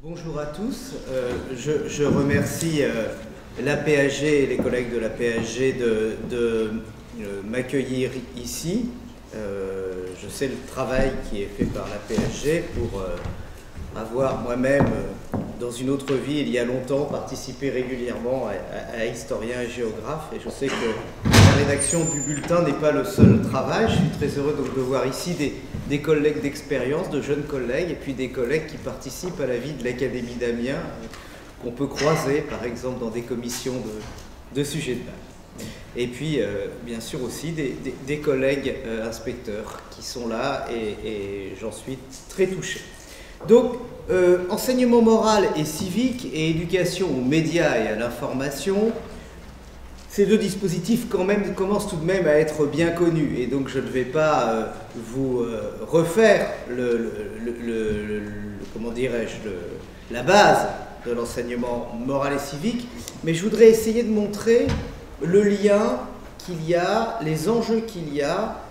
Bonjour à tous, je remercie l'APHG et les collègues de l'APHG de m'accueillir ici. Je sais le travail qui est fait par l'APHG pour avoir moi-même, dans une autre vie, il y a longtemps, participé régulièrement à Historien et Géographe. Et je sais que la rédaction du bulletin n'est pas le seul travail. Je suis très heureux donc de voir ici des collègues d'expérience, de jeunes collègues, et puis des collègues qui participent à la vie de l'Académie d'Amiens, qu'on peut croiser, par exemple, dans des commissions de sujets de bac. Et puis, bien sûr aussi, des collègues inspecteurs qui sont là, et j'en suis très touché. Donc, enseignement moral et civique et éducation aux médias et à l'information, ces deux dispositifs commencent tout de même à être bien connus, et donc je ne vais pas vous refaire comment dirais-je, la base de l'enseignement moral et civique, mais je voudrais essayer de montrer le lien qu'il y a, les enjeux qu'il y a,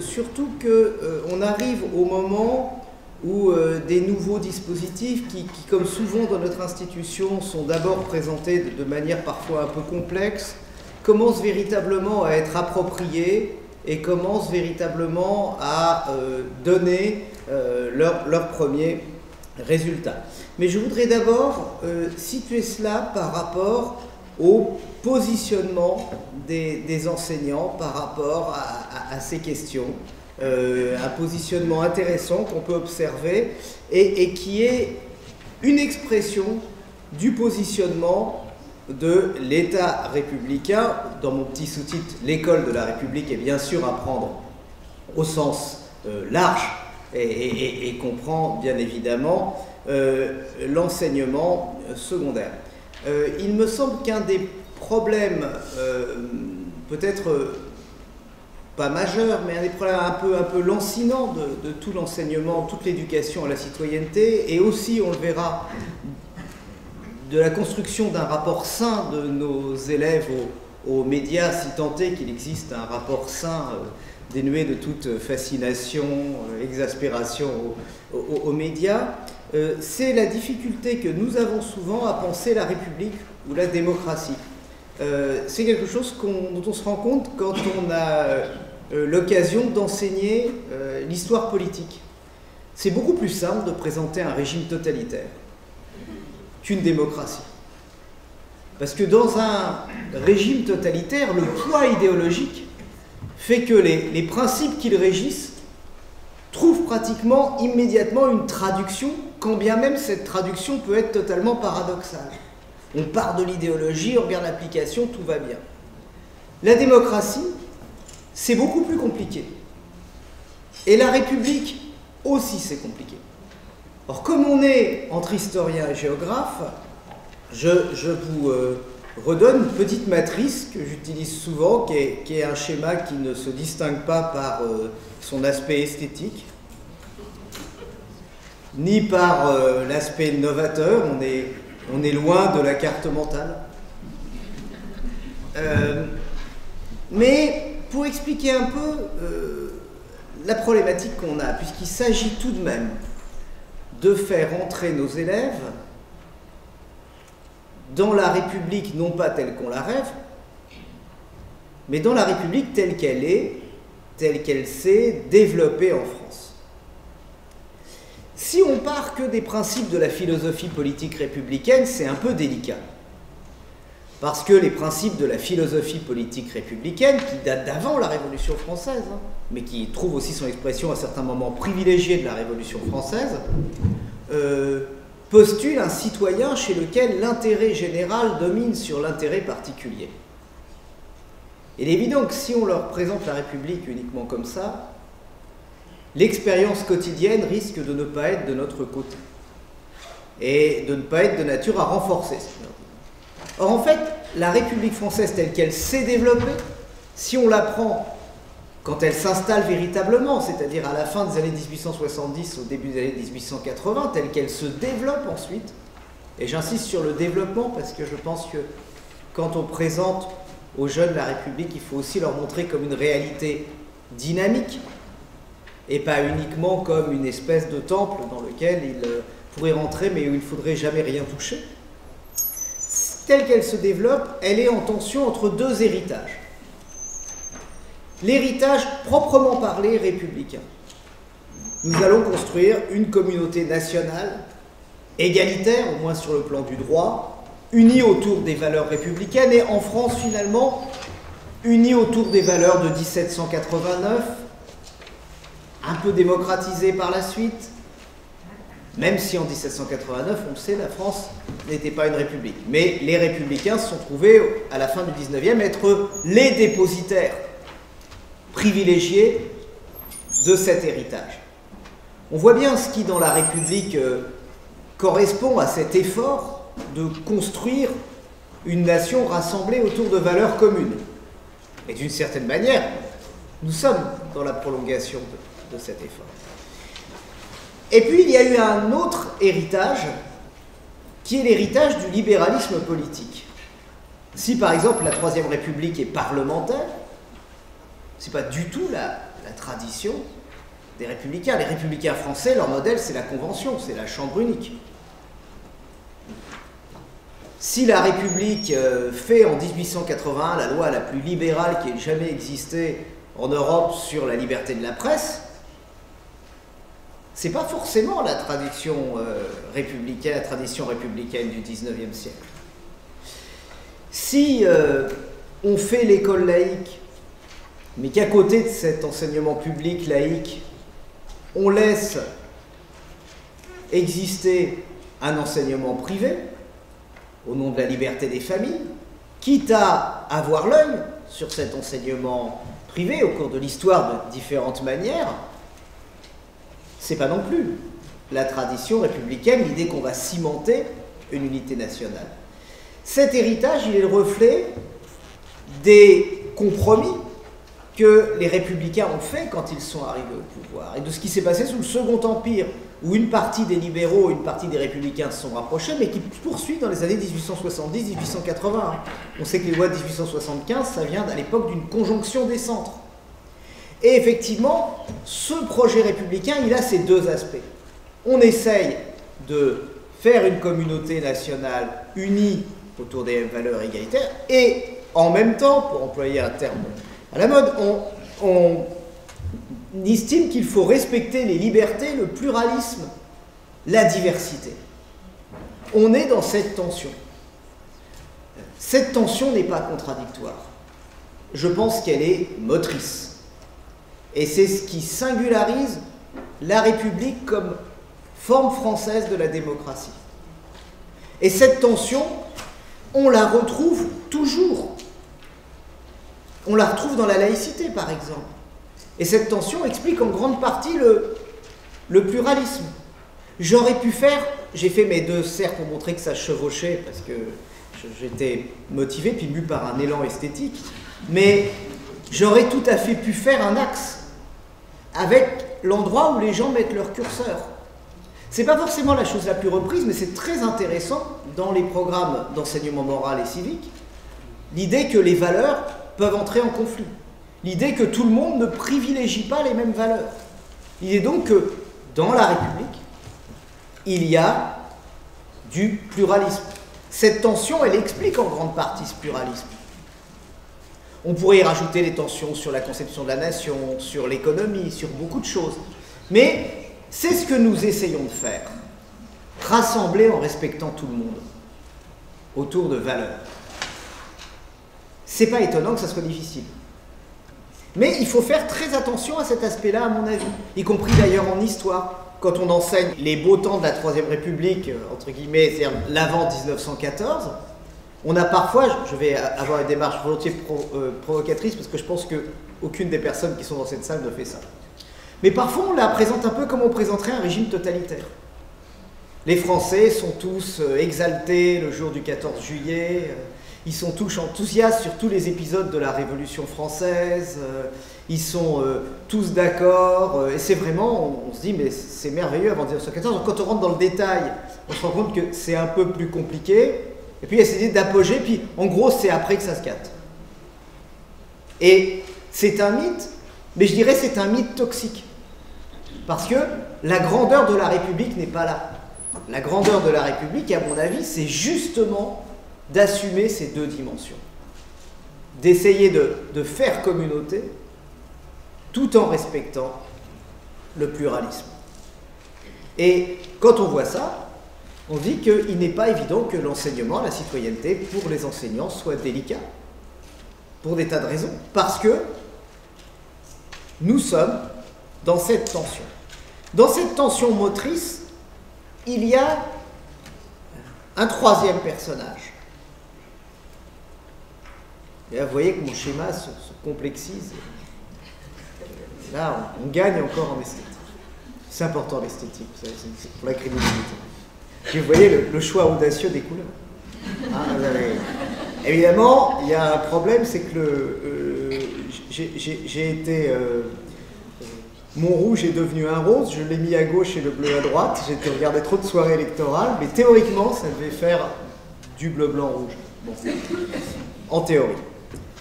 surtout qu'on arrive au moment où des nouveaux dispositifs qui, comme souvent dans notre institution, sont d'abord présentés de manière parfois un peu complexe, commencent véritablement à être appropriés et commencent véritablement à donner leurs premiers résultats. Mais je voudrais d'abord situer cela par rapport au positionnement des enseignants par rapport à ces questions. Un positionnement intéressant qu'on peut observer et qui est une expression du positionnement de l'État républicain. Dans mon petit sous-titre, l'école de la République est bien sûr à prendre au sens large et comprend bien évidemment l'enseignement secondaire. Il me semble qu'un des problèmes peut-être pas majeur, mais un des problèmes un peu lancinants de tout l'enseignement, toute l'éducation à la citoyenneté, et aussi, on le verra, de la construction d'un rapport sain de nos élèves aux médias, si tant est qu'il existe un rapport sain dénué de toute fascination, exaspération aux médias, c'est la difficulté que nous avons souvent à penser la République ou la démocratie. C'est quelque chose dont on se rend compte quand on a l'occasion d'enseigner l'histoire politique. C'est beaucoup plus simple de présenter un régime totalitaire qu'une démocratie. Parce que dans un régime totalitaire, le poids idéologique fait que les principes qui le régissent trouvent pratiquement immédiatement une traduction, quand bien même cette traduction peut être totalement paradoxale. On part de l'idéologie, on regarde l'application, tout va bien. La démocratie, c'est beaucoup plus compliqué. Et la République aussi, c'est compliqué. Or, comme on est entre historien et géographe, je vous redonne une petite matrice que j'utilise souvent, qui est un schéma qui ne se distingue pas par son aspect esthétique, ni par l'aspect novateur. On est loin de la carte mentale. Mais pour expliquer un peu la problématique qu'on a, puisqu'il s'agit tout de même de faire entrer nos élèves dans la République, non pas telle qu'on la rêve, mais dans la République telle qu'elle est, telle qu'elle s'est développée en France. Si on part que des principes de la philosophie politique républicaine, c'est un peu délicat. Parce que les principes de la philosophie politique républicaine, qui datent d'avant la Révolution française, mais qui trouvent aussi son expression à certains moments privilégiés de la Révolution française, postulent un citoyen chez lequel l'intérêt général domine sur l'intérêt particulier. Il est évident que si on leur présente la République uniquement comme ça, l'expérience quotidienne risque de ne pas être de notre côté et de ne pas être de nature à renforcer ce leur. Or, en fait, la République française telle qu'elle s'est développée, si on la prend quand elle s'installe véritablement, c'est-à-dire à la fin des années 1870, au début des années 1880, telle qu'elle se développe ensuite, et j'insiste sur le développement parce que je pense que quand on présente aux jeunes la République, il faut aussi leur montrer comme une réalité dynamique, et pas uniquement comme une espèce de temple dans lequel ils pourrait rentrer, mais où il ne faudrait jamais rien toucher. Telle qu'elle se développe, elle est en tension entre deux héritages. L'héritage proprement parlé républicain. Nous allons construire une communauté nationale, égalitaire, au moins sur le plan du droit, unie autour des valeurs républicaines, et en France, finalement, unie autour des valeurs de 1789, un peu démocratisée par la suite, même si en 1789, on le sait, la France n'était pas une république. Mais les républicains se sont trouvés, à la fin du 19e, être les dépositaires privilégiés de cet héritage. On voit bien ce qui, dans la République, correspond à cet effort de construire une nation rassemblée autour de valeurs communes. Et d'une certaine manière, nous sommes dans la prolongation de cet effort. Et puis, il y a eu un autre héritage, qui est l'héritage du libéralisme politique. Si, par exemple, la Troisième République est parlementaire, ce n'est pas du tout la tradition des républicains. Les républicains français, leur modèle, c'est la Convention, c'est la Chambre unique. Si la République fait en 1881 la loi la plus libérale qui ait jamais existé en Europe sur la liberté de la presse, c'est pas forcément la tradition républicaine, la tradition républicaine du 19e siècle. Si on fait l'école laïque, mais qu'à côté de cet enseignement public laïque, on laisse exister un enseignement privé, au nom de la liberté des familles, quitte à avoir l'œil sur cet enseignement privé au cours de l'histoire de différentes manières, c'est pas non plus la tradition républicaine, l'idée qu'on va cimenter une unité nationale. Cet héritage, il est le reflet des compromis que les républicains ont fait quand ils sont arrivés au pouvoir, et de ce qui s'est passé sous le Second Empire, où une partie des libéraux et une partie des républicains se sont rapprochés, mais qui poursuivent dans les années 1870-1880. On sait que les lois de 1875, ça vient à l'époque d'une conjonction des centres. Et effectivement, ce projet républicain, il a ces deux aspects. On essaye de faire une communauté nationale unie autour des valeurs égalitaires, et en même temps, pour employer un terme à la mode, on estime qu'il faut respecter les libertés, le pluralisme, la diversité. On est dans cette tension. Cette tension n'est pas contradictoire. Je pense qu'elle est motrice. Et c'est ce qui singularise la République comme forme française de la démocratie. Et cette tension, on la retrouve toujours. On la retrouve dans la laïcité, par exemple. Et cette tension explique en grande partie le pluralisme. J'aurais pu faire, j'ai fait mes deux cercles pour montrer que ça chevauchait, parce que j'étais motivé, puis mu par un élan esthétique, mais j'aurais tout à fait pu faire un axe avec l'endroit où les gens mettent leur curseur. C'est pas forcément la chose la plus reprise, mais c'est très intéressant dans les programmes d'enseignement moral et civique, l'idée que les valeurs peuvent entrer en conflit. L'idée que tout le monde ne privilégie pas les mêmes valeurs. L'idée donc que dans la République, il y a du pluralisme. Cette tension, elle explique en grande partie ce pluralisme. On pourrait y rajouter les tensions sur la conception de la nation, sur l'économie, sur beaucoup de choses. Mais c'est ce que nous essayons de faire. Rassembler en respectant tout le monde autour de valeurs. C'est pas étonnant que ça soit difficile. Mais il faut faire très attention à cet aspect-là, à mon avis, y compris d'ailleurs en histoire. Quand on enseigne les beaux temps de la Troisième République, entre guillemets, c'est-à-dire l'avant 1914, on a parfois, je vais avoir une démarche volontiers provocatrice, parce que je pense qu'aucune des personnes qui sont dans cette salle ne fait ça. Mais parfois, on la présente un peu comme on présenterait un régime totalitaire. Les Français sont tous exaltés le jour du 14 juillet, ils sont tous enthousiastes sur tous les épisodes de la Révolution française, ils sont tous d'accord, et c'est vraiment, on se dit, mais c'est merveilleux avant 1914. Donc, quand on rentre dans le détail, on se rend compte que c'est un peu plus compliqué, et puis il y a cette idée d'apogée, puis en gros, c'est après que ça se capte. Et c'est un mythe, mais je dirais c'est un mythe toxique, parce que la grandeur de la République n'est pas là. La grandeur de la République, à mon avis, c'est justement d'assumer ces deux dimensions. D'essayer de faire communauté tout en respectant le pluralisme. Et quand on voit ça, on dit qu'il n'est pas évident que l'enseignement, la citoyenneté, pour les enseignants, soit délicat. Pour des tas de raisons. Parce que nous sommes dans cette tension. Dans cette tension motrice, il y a un troisième personnage. Et là, vous voyez que mon schéma se complexise. Là, on gagne encore en esthétique. C'est important l'esthétique, c'est pour la crédibilité. Et vous voyez le choix audacieux des couleurs. Hein, évidemment, il y a un problème, c'est que j'ai été... mon rouge est devenu un rose, je l'ai mis à gauche et le bleu à droite. J'ai regardé trop de soirées électorales, mais théoriquement, ça devait faire du bleu, blanc, rouge. Bon, en théorie.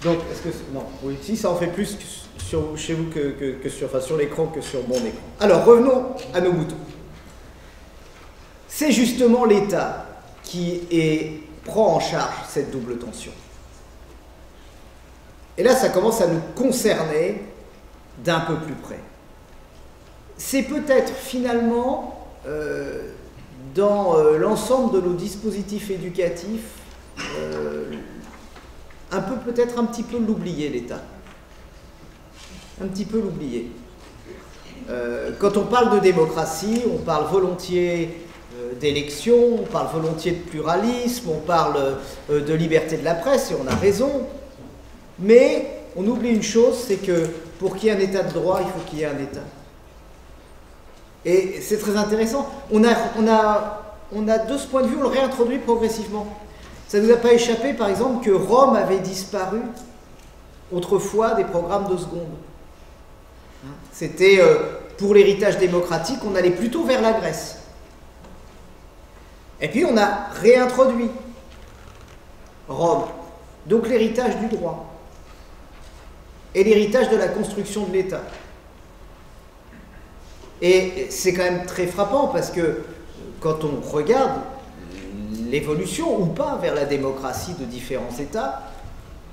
Donc, est-ce que... Non, oui, si, ça en fait plus chez vous que sur l'écran que sur mon écran. Alors, revenons à nos moutons. C'est justement l'État qui prend en charge cette double tension. Et là, ça commence à nous concerner d'un peu plus près. C'est peut-être finalement, dans l'ensemble de nos dispositifs éducatifs, peut-être un petit peu l'oublier, l'État. Un petit peu l'oublier. Quand on parle de démocratie, on parle volontiers d'élection, on parle volontiers de pluralisme, on parle de liberté de la presse, et on a raison. Mais on oublie une chose, c'est que pour qu'il y ait un état de droit, il faut qu'il y ait un État. Et c'est très intéressant. On a de ce point de vue, on le réintroduit progressivement. Ça ne nous a pas échappé, par exemple, que Rome avait disparu autrefois des programmes de seconde. C'était, pour l'héritage démocratique, on allait plutôt vers la Grèce. Et puis on a réintroduit Rome. Donc l'héritage du droit. Et l'héritage de la construction de l'État. Et c'est quand même très frappant parce que quand on regarde l'évolution ou pas vers la démocratie de différents États,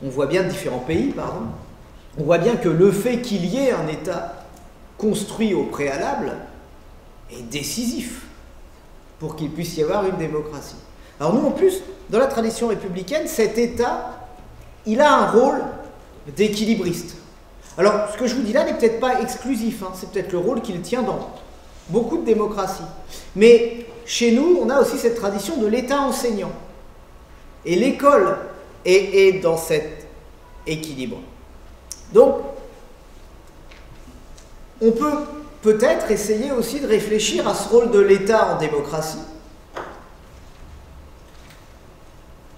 on voit bien de différents pays, pardon, on voit bien que le fait qu'il y ait un État construit au préalable est décisif pour qu'il puisse y avoir une démocratie. Alors nous, en plus, dans la tradition républicaine, cet État, il a un rôle d'équilibriste. Alors, ce que je vous dis là n'est peut-être pas exclusif, hein, c'est peut-être le rôle qu'il tient dans beaucoup de démocraties. Mais chez nous, on a aussi cette tradition de l'État enseignant. Et l'école est dans cet équilibre. Donc, on peut peut-être essayer aussi de réfléchir à ce rôle de l'État en démocratie.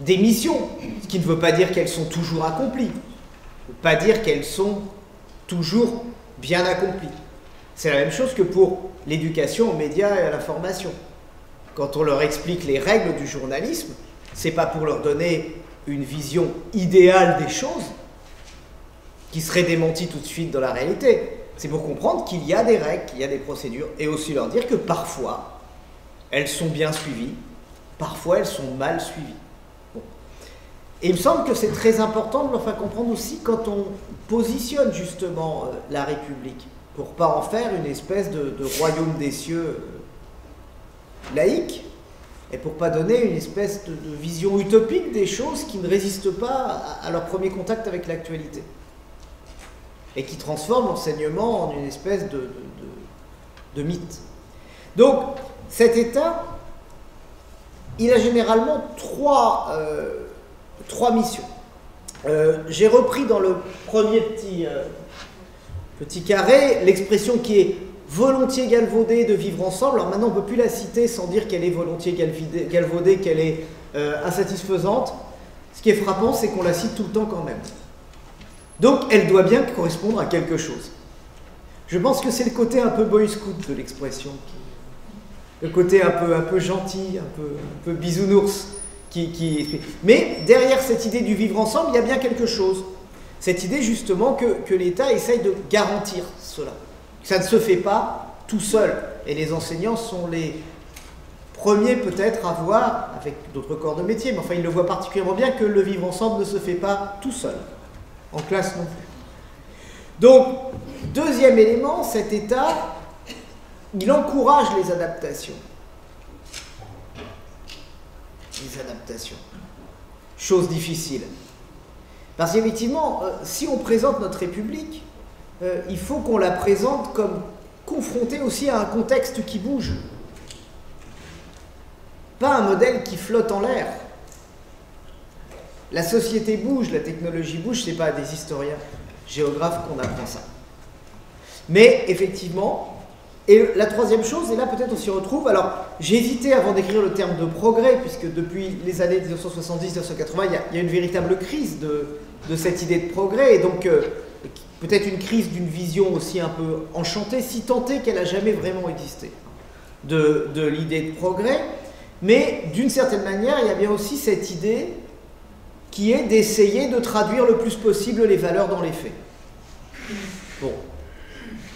Des missions, ce qui ne veut pas dire qu'elles sont toujours accomplies. Ça ne veut pas dire qu'elles sont toujours bien accomplies. C'est la même chose que pour l'éducation aux médias et à l'information. Quand on leur explique les règles du journalisme, c'est pas pour leur donner une vision idéale des choses, qui serait démentie tout de suite dans la réalité. C'est pour comprendre qu'il y a des règles, qu'il y a des procédures, et aussi leur dire que parfois, elles sont bien suivies, parfois elles sont mal suivies. Bon. Et il me semble que c'est très important de leur faire comprendre aussi quand on positionne justement la République, pour pas en faire une espèce de royaume des cieux laïque, et pour pas donner une espèce de vision utopique des choses qui ne résistent pas à leur premier contact avec l'actualité. Et qui transforme l'enseignement en une espèce de mythe. Donc, cet État, il a généralement trois missions. J'ai repris dans le premier petit carré l'expression qui est volontiers galvaudée de vivre ensemble. Alors maintenant, on ne peut plus la citer sans dire qu'elle est volontiers galvaudée, qu'elle est insatisfaisante. Ce qui est frappant, c'est qu'on la cite tout le temps quand même. Donc, elle doit bien correspondre à quelque chose. Je pense que c'est le côté un peu boy scout de l'expression, le côté un peu gentil, un peu bisounours. Mais derrière cette idée du vivre ensemble, il y a bien quelque chose. Cette idée justement que l'État essaye de garantir cela. Ça ne se fait pas tout seul. Et les enseignants sont les premier peut-être à voir, avec d'autres corps de métier, mais enfin il le voit particulièrement bien, que le vivre ensemble ne se fait pas tout seul, en classe non plus. Donc, deuxième élément, cet État, il encourage les adaptations. Les adaptations. Chose difficile. Parce qu'effectivement, si on présente notre République, il faut qu'on la présente comme confrontée aussi à un contexte qui bouge. Pas un modèle qui flotte en l'air. La société bouge, la technologie bouge, c'est pas à des historiens géographes qu'on apprend ça. Mais effectivement, et la troisième chose, et là peut-être on s'y retrouve, alors j'ai hésité avant d'écrire le terme de progrès, puisque depuis les années 1970-1980, il y a une véritable crise de cette idée de progrès, et donc peut-être une crise d'une vision aussi un peu enchantée, si tant est qu'elle n'a jamais vraiment existé, de l'idée de progrès. Mais d'une certaine manière, il y a bien aussi cette idée qui est d'essayer de traduire le plus possible les valeurs dans les faits. Bon,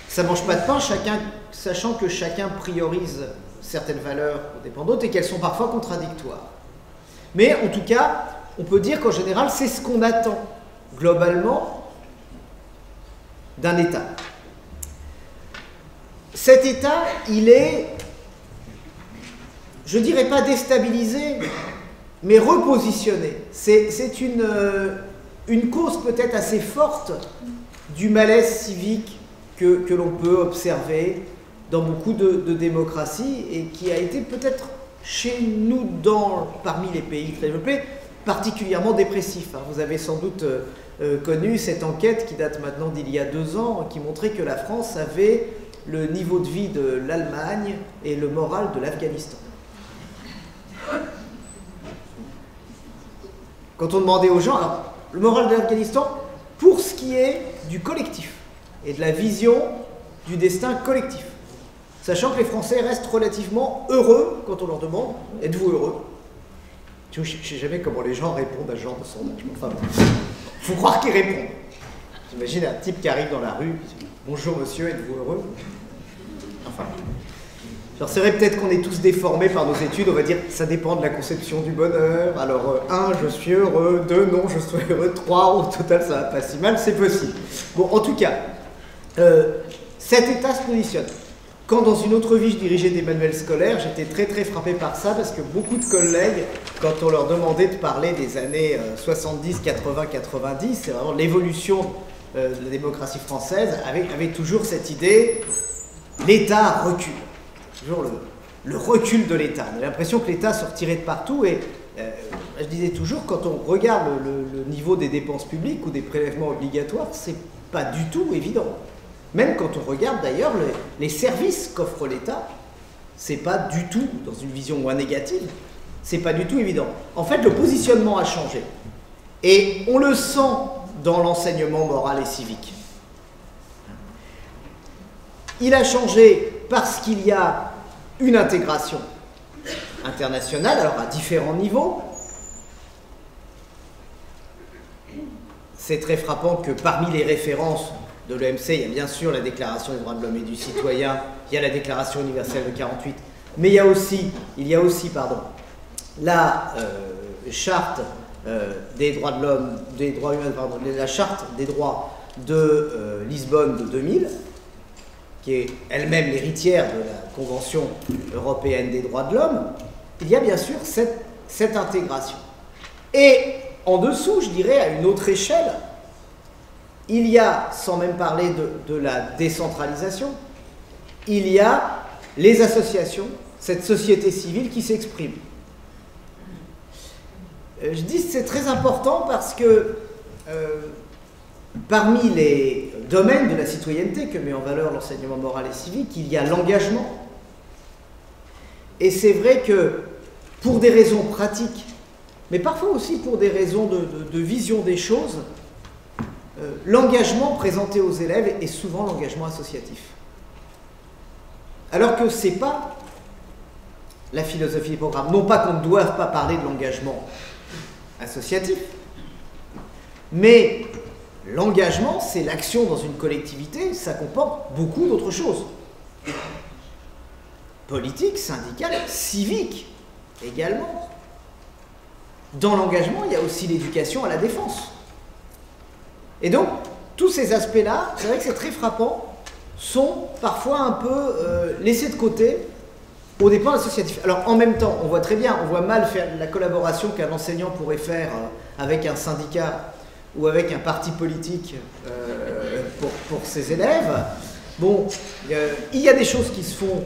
ça ne mange pas de pain, sachant que chacun priorise certaines valeurs au dépend d'autres et qu'elles sont parfois contradictoires. Mais en tout cas, on peut dire qu'en général, c'est ce qu'on attend globalement d'un État. Cet État, il est, je dirais pas déstabilisé, mais repositionné. C'est une cause peut-être assez forte du malaise civique que l'on peut observer dans beaucoup de démocraties et qui a été peut-être chez nous, parmi les pays très développés, particulièrement dépressif. Vous avez sans doute connu cette enquête qui date maintenant d'il y a 2 ans, qui montrait que la France avait le niveau de vie de l'Allemagne et le moral de l'Afghanistan. Quand on demandait aux gens, alors, le moral de l'Afghanistan, pour ce qui est du collectif et de la vision du destin collectif, sachant que les Français restent relativement heureux quand on leur demande « Êtes-vous heureux ?» Je ne sais jamais comment les gens répondent à ce genre de sondage. Enfin, il faut croire qu'ils répondent. J'imagine un type qui arrive dans la rue, « Bonjour monsieur, êtes-vous heureux ?» Enfin, c'est vrai peut-être qu'on est tous déformés par nos études, on va dire ça dépend de la conception du bonheur. Alors 1, je suis heureux, 2, non, je suis heureux, 3, au total ça va pas si mal, c'est possible. Bon, en tout cas, cet État se positionne. Quand dans une autre vie je dirigeais des manuels scolaires, j'étais très frappé par ça parce que beaucoup de collègues, quand on leur demandait de parler des années 70, 80, 90, c'est vraiment l'évolution de la démocratie française, avaient toujours cette idée, l'État recule. Toujours le recul de l'État. On a l'impression que l'État se retirait de partout et je disais toujours, quand on regarde le niveau des dépenses publiques ou des prélèvements obligatoires, c'est pas du tout évident. Même quand on regarde d'ailleurs les services qu'offre l'État, c'est pas du tout, dans une vision moins négative, c'est pas du tout évident. En fait, le positionnement a changé. Et on le sent dans l'enseignement moral et civique. Il a changé parce qu'il y a une intégration internationale, alors à différents niveaux. C'est très frappant que parmi les références de l'OMC, il y a bien sûr la Déclaration des droits de l'homme et du citoyen, il y a la Déclaration universelle de 48, mais il y a aussi la charte des droits de l'homme, des droits humains, la charte des droits de Lisbonne de 2000, qui est elle-même l'héritière de la Convention européenne des droits de l'homme. Il y a bien sûr cette intégration. Et en dessous, je dirais, à une autre échelle, il y a, sans même parler de la décentralisation, il y a les associations, cette société civile qui s'exprime. Je dis que c'est très important parce que parmi les domaines de la citoyenneté que met en valeur l'enseignement moral et civique, il y a l'engagement. Et c'est vrai que pour des raisons pratiques, mais parfois aussi pour des raisons de vision des choses, l'engagement présenté aux élèves est souvent l'engagement associatif. Alors que ce n'est pas la philosophie des programmes. Non pas qu'on ne doive pas parler de l'engagement associatif, mais l'engagement, c'est l'action dans une collectivité, ça comporte beaucoup d'autres choses. politique, syndicale, civique également. Dans l'engagement, il y a aussi l'éducation à la défense. Et donc, tous ces aspects-là, c'est vrai que c'est très frappant, sont parfois un peu laissés de côté au départ associatif. Alors en même temps, on voit très bien, on voit mal faire la collaboration qu'un enseignant pourrait faire avec un syndicat ou avec un parti politique pour ses élèves. Bon, il y a des choses qui se font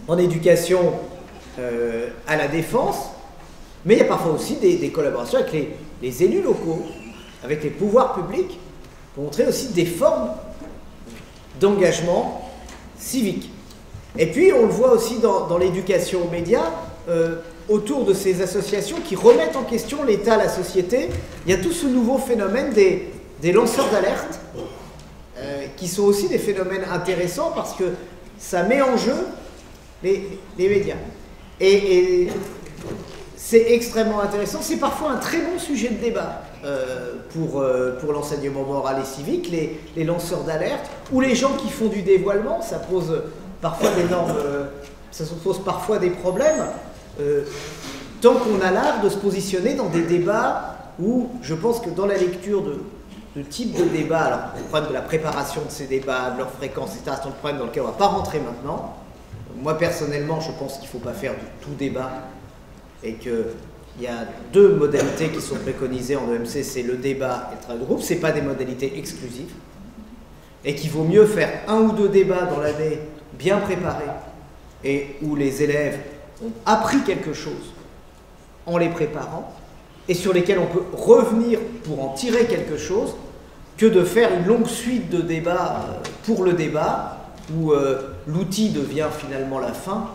en éducation à la défense, mais il y a parfois aussi des collaborations avec les élus locaux, avec les pouvoirs publics, pour montrer aussi des formes d'engagement civique. Et puis, on le voit aussi dans l'éducation aux médias, autour de ces associations qui remettent en question l'État, la société. Il y a tout ce nouveau phénomène des lanceurs d'alerte, qui sont aussi des phénomènes intéressants parce que ça met en jeu les médias. Et c'est extrêmement intéressant. C'est parfois un très bon sujet de débat pour l'enseignement moral et civique, les lanceurs d'alerte, ou les gens qui font du dévoilement. Ça pose parfois ça se pose parfois des problèmes, tant qu'on a l'art de se positionner dans des débats où je pense que dans la lecture de type de débat, alors le problème de la préparation de ces débats, de leur fréquence, etc., c'est un problème dans lequel on ne va pas rentrer maintenant. Moi personnellement, je pense qu'il ne faut pas faire du tout débat et qu'il y a deux modalités qui sont préconisées en EMC, c'est le débat et le travail de groupe. Ce n'est pas des modalités exclusives et qu'il vaut mieux faire un ou deux débats dans l'année bien préparés et où les élèves ont appris quelque chose en les préparant et sur lesquels on peut revenir pour en tirer quelque chose, que de faire une longue suite de débats pour le débat où l'outil devient finalement la fin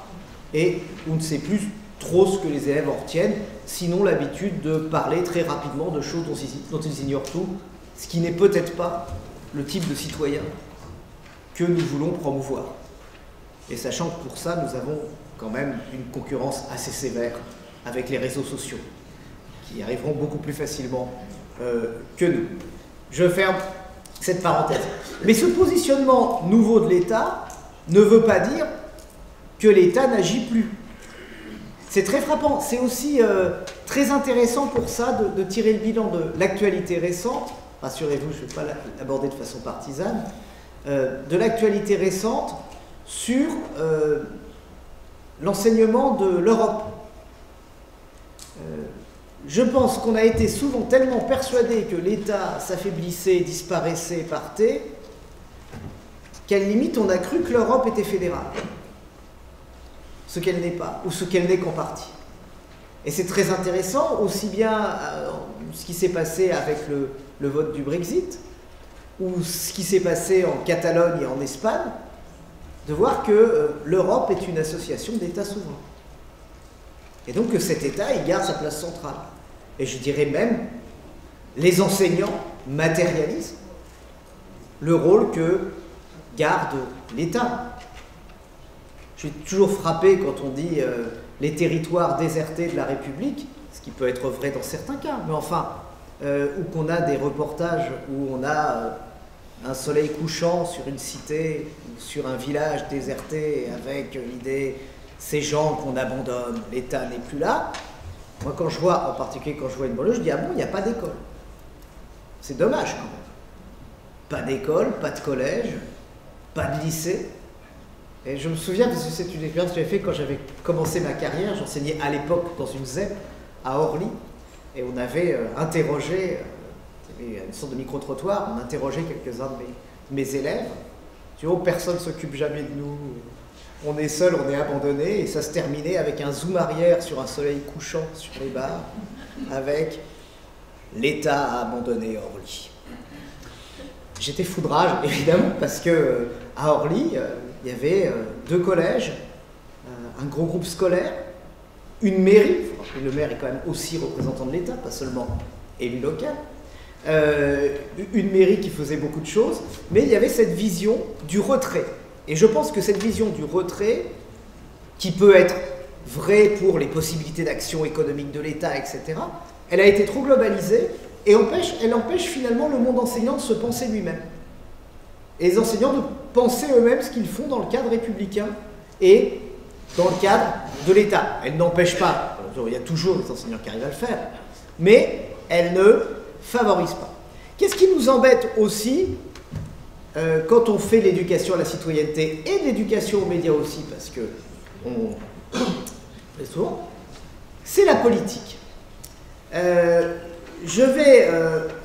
et où on ne sait plus trop ce que les élèves en retiennent, sinon l'habitude de parler très rapidement de choses dont ils ignorent tout, ce qui n'est peut-être pas le type de citoyen que nous voulons promouvoir. Et sachant que pour ça, nous avons quand même une concurrence assez sévère avec les réseaux sociaux, qui arriveront beaucoup plus facilement que nous. Je ferme cette parenthèse. Mais ce positionnement nouveau de l'État ne veut pas dire que l'État n'agit plus. C'est très frappant. C'est aussi très intéressant pour ça de tirer le bilan de l'actualité récente. Rassurez-vous, je ne vais pas l'aborder de façon partisane. De l'actualité récente sur l'enseignement de l'Europe. Je pense qu'on a été souvent tellement persuadé que l'État s'affaiblissait, disparaissait, partait, qu'à la limite on a cru que l'Europe était fédérale. Ce qu'elle n'est pas, ou ce qu'elle n'est qu'en partie. Et c'est très intéressant, aussi bien ce qui s'est passé avec le vote du Brexit, ou ce qui s'est passé en Catalogne et en Espagne, de voir que l'Europe est une association d'États souverains. Et donc que cet État, il garde sa place centrale. Et je dirais même, les enseignants matérialisent le rôle que garde l'État. Je suis toujours frappé quand on dit les territoires désertés de la République, ce qui peut être vrai dans certains cas, mais enfin, où qu'on a des reportages où on a un soleil couchant sur une cité, sur un village déserté, avec l'idée, ces gens qu'on abandonne, l'État n'est plus là. Moi, quand je vois, en particulier quand je vois une banlieue, je dis, ah bon, il n'y a pas d'école. C'est dommage, quand même. Pas d'école, pas de collège, pas de lycée. Et je me souviens, parce que c'est une expérience que j'avais faite quand j'avais commencé ma carrière, j'enseignais à l'époque dans une ZEP à Orly, et on avait interrogé, il y avait une sorte de micro-trottoir, on interrogeait quelques-uns de mes élèves. Tu vois, personne ne s'occupe jamais de nous, on est seul, on est abandonné, et ça se terminait avec un zoom arrière sur un soleil couchant sur les bars, avec l'État a abandonné Orly. J'étais foudrage, évidemment, parce que à Orly, il y avait 2 collèges, un gros groupe scolaire, une mairie, le maire est quand même aussi représentant de l'État, pas seulement élu local, une mairie qui faisait beaucoup de choses, mais il y avait cette vision du retrait. Et je pense que cette vision du retrait, qui peut être vraie pour les possibilités d'action économique de l'État, etc., elle a été trop globalisée et elle empêche finalement le monde enseignant de se penser lui-même. Et les enseignants de penser eux-mêmes ce qu'ils font dans le cadre républicain et dans le cadre de l'État. Elle n'empêche pas, il y a toujours des enseignants qui arrivent à le faire, mais elle ne favorise pas. Qu'est-ce qui nous embête aussi quand on fait l'éducation à la citoyenneté et l'éducation aux médias aussi, parce que c'est la politique. Je vais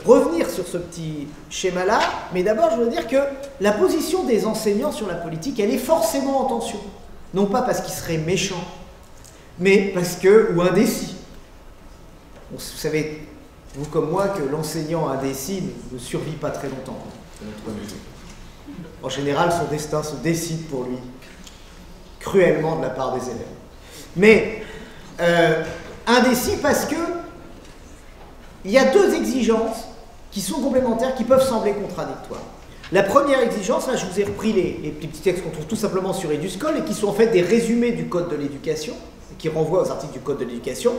revenir sur ce petit schéma-là, mais d'abord je veux dire que la position des enseignants sur la politique, elle est forcément en tension. Non pas parce qu'ils seraient méchants, mais parce que, ou indécis. Vous savez, vous comme moi, que l'enseignant indécis ne survit pas très longtemps dans notre métier. En général, son destin se décide pour lui, cruellement de la part des élèves. Mais indécis parce que il y a deux exigences qui sont complémentaires, qui peuvent sembler contradictoires. La première exigence, là je vous ai repris les petits textes qu'on trouve tout simplement sur Eduscol et qui sont en fait des résumés du Code de l'éducation, qui renvoient aux articles du Code de l'éducation,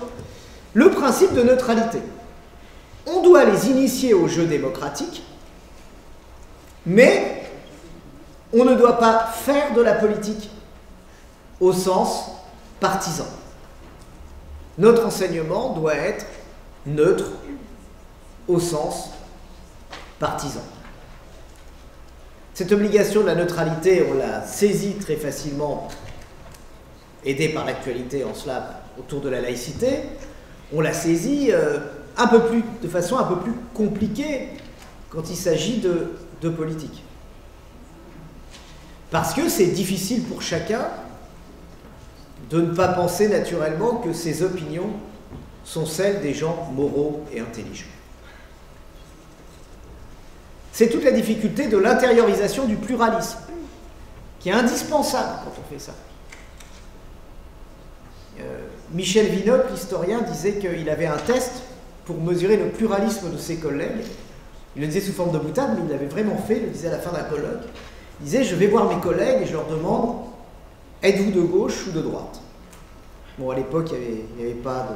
le principe de neutralité. On doit les initier au jeu démocratique, mais on ne doit pas faire de la politique au sens partisan. Notre enseignement doit être neutre au sens partisan. Cette obligation de la neutralité, on l'a saisie très facilement, aidée par l'actualité en cela autour de la laïcité, on l'a saisie de façon un peu plus compliquée quand il s'agit de politique. Parce que c'est difficile pour chacun de ne pas penser naturellement que ses opinions sont celles des gens moraux et intelligents. C'est toute la difficulté de l'intériorisation du pluralisme, qui est indispensable quand on fait ça. Michel Vinocq, l'historien, disait qu'il avait un test pour mesurer le pluralisme de ses collègues. Il le disait sous forme de boutade, mais il l'avait vraiment fait, il le disait à la fin d'un colloque. Il disait, je vais voir mes collègues et je leur demande, êtes-vous de gauche ou de droite? Bon, à l'époque, il n'y avait pas de...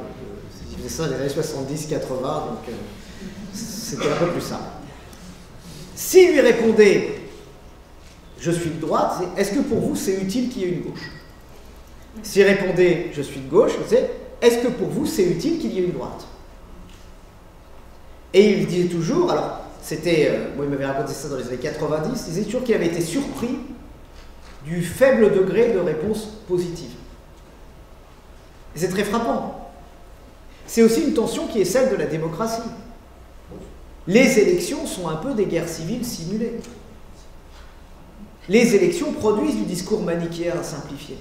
Il faisait ça dans les années 70, 80, donc c'était un peu plus simple. S'il lui répondait « je suis de droite », c'est « est-ce que pour vous c'est utile qu'il y ait une gauche ?» S'il répondait « je suis de gauche », c'est « est-ce que pour vous c'est utile qu'il y ait une droite ?» Et il disait toujours, alors c'était, moi il m'avait raconté ça dans les années 90, il disait toujours qu'il avait été surpris du faible degré de réponse positive. Et c'est très frappant. C'est aussi une tension qui est celle de la démocratie. Les élections sont un peu des guerres civiles simulées. Les élections produisent du discours manichéen simplifié.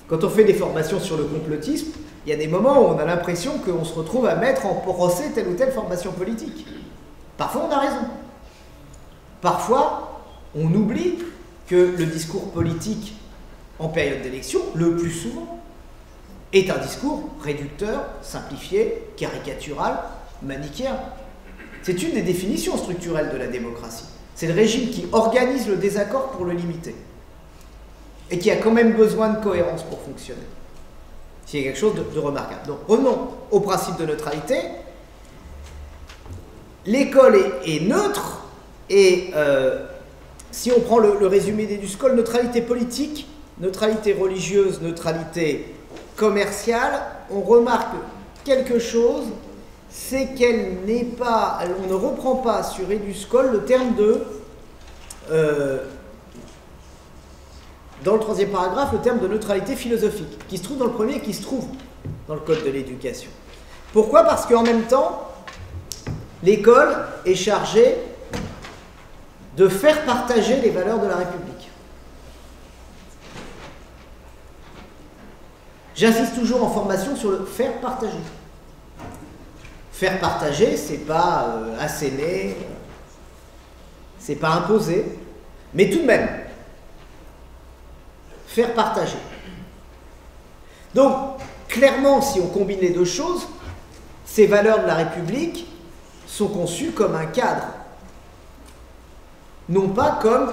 Quand on fait des formations sur le complotisme, il y a des moments où on a l'impression qu'on se retrouve à mettre en procès telle ou telle formation politique. Parfois, on a raison. Parfois, on oublie que le discours politique en période d'élection, le plus souvent, est un discours réducteur, simplifié, caricatural, manichéen. C'est une des définitions structurelles de la démocratie. C'est le régime qui organise le désaccord pour le limiter. Et qui a quand même besoin de cohérence pour fonctionner. C'est quelque chose de remarquable. Donc revenons au principe de neutralité. L'école est neutre, et si on prend le résumé d'Eduscol, neutralité politique, neutralité religieuse, neutralité commerciale, on remarque quelque chose, c'est qu'elle n'est pas, on ne reprend pas sur Eduscol le terme de, dans le troisième paragraphe, le terme de neutralité philosophique, qui se trouve dans le premier et qui se trouve dans le Code de l'éducation. Pourquoi? Parce qu'en même temps, l'école est chargée de faire partager les valeurs de la République. J'insiste toujours en formation sur le faire partager. Faire partager, c'est pas asséner, c'est pas imposer, mais tout de même, faire partager. Donc, clairement, si on combine les deux choses, ces valeurs de la République sont conçues comme un cadre, non pas comme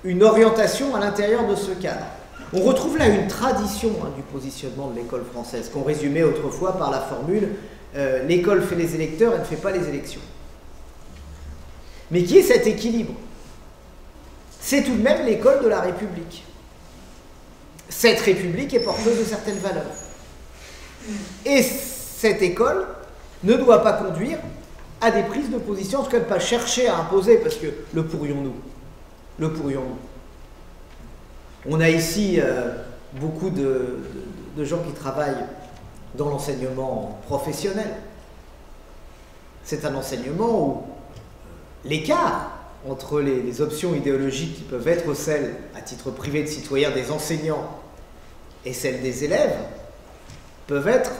une orientation à l'intérieur de ce cadre. On retrouve là une tradition du positionnement de l'école française, qu'on résumait autrefois par la formule « l'école fait les électeurs, elle ne fait pas les élections ». Mais qui est cet équilibre? C'est tout de même l'école de la République. cette République est porteuse de certaines valeurs. Et cette école ne doit pas conduire à des prises de position, en tout cas ne pas chercher à imposer, parce que le pourrions-nous. Le pourrions-nous. On a ici beaucoup de gens qui travaillent dans l'enseignement professionnel. C'est un enseignement où l'écart entre les options idéologiques qui peuvent être celles, à titre privé de citoyen, des enseignants et celles des élèves, peuvent être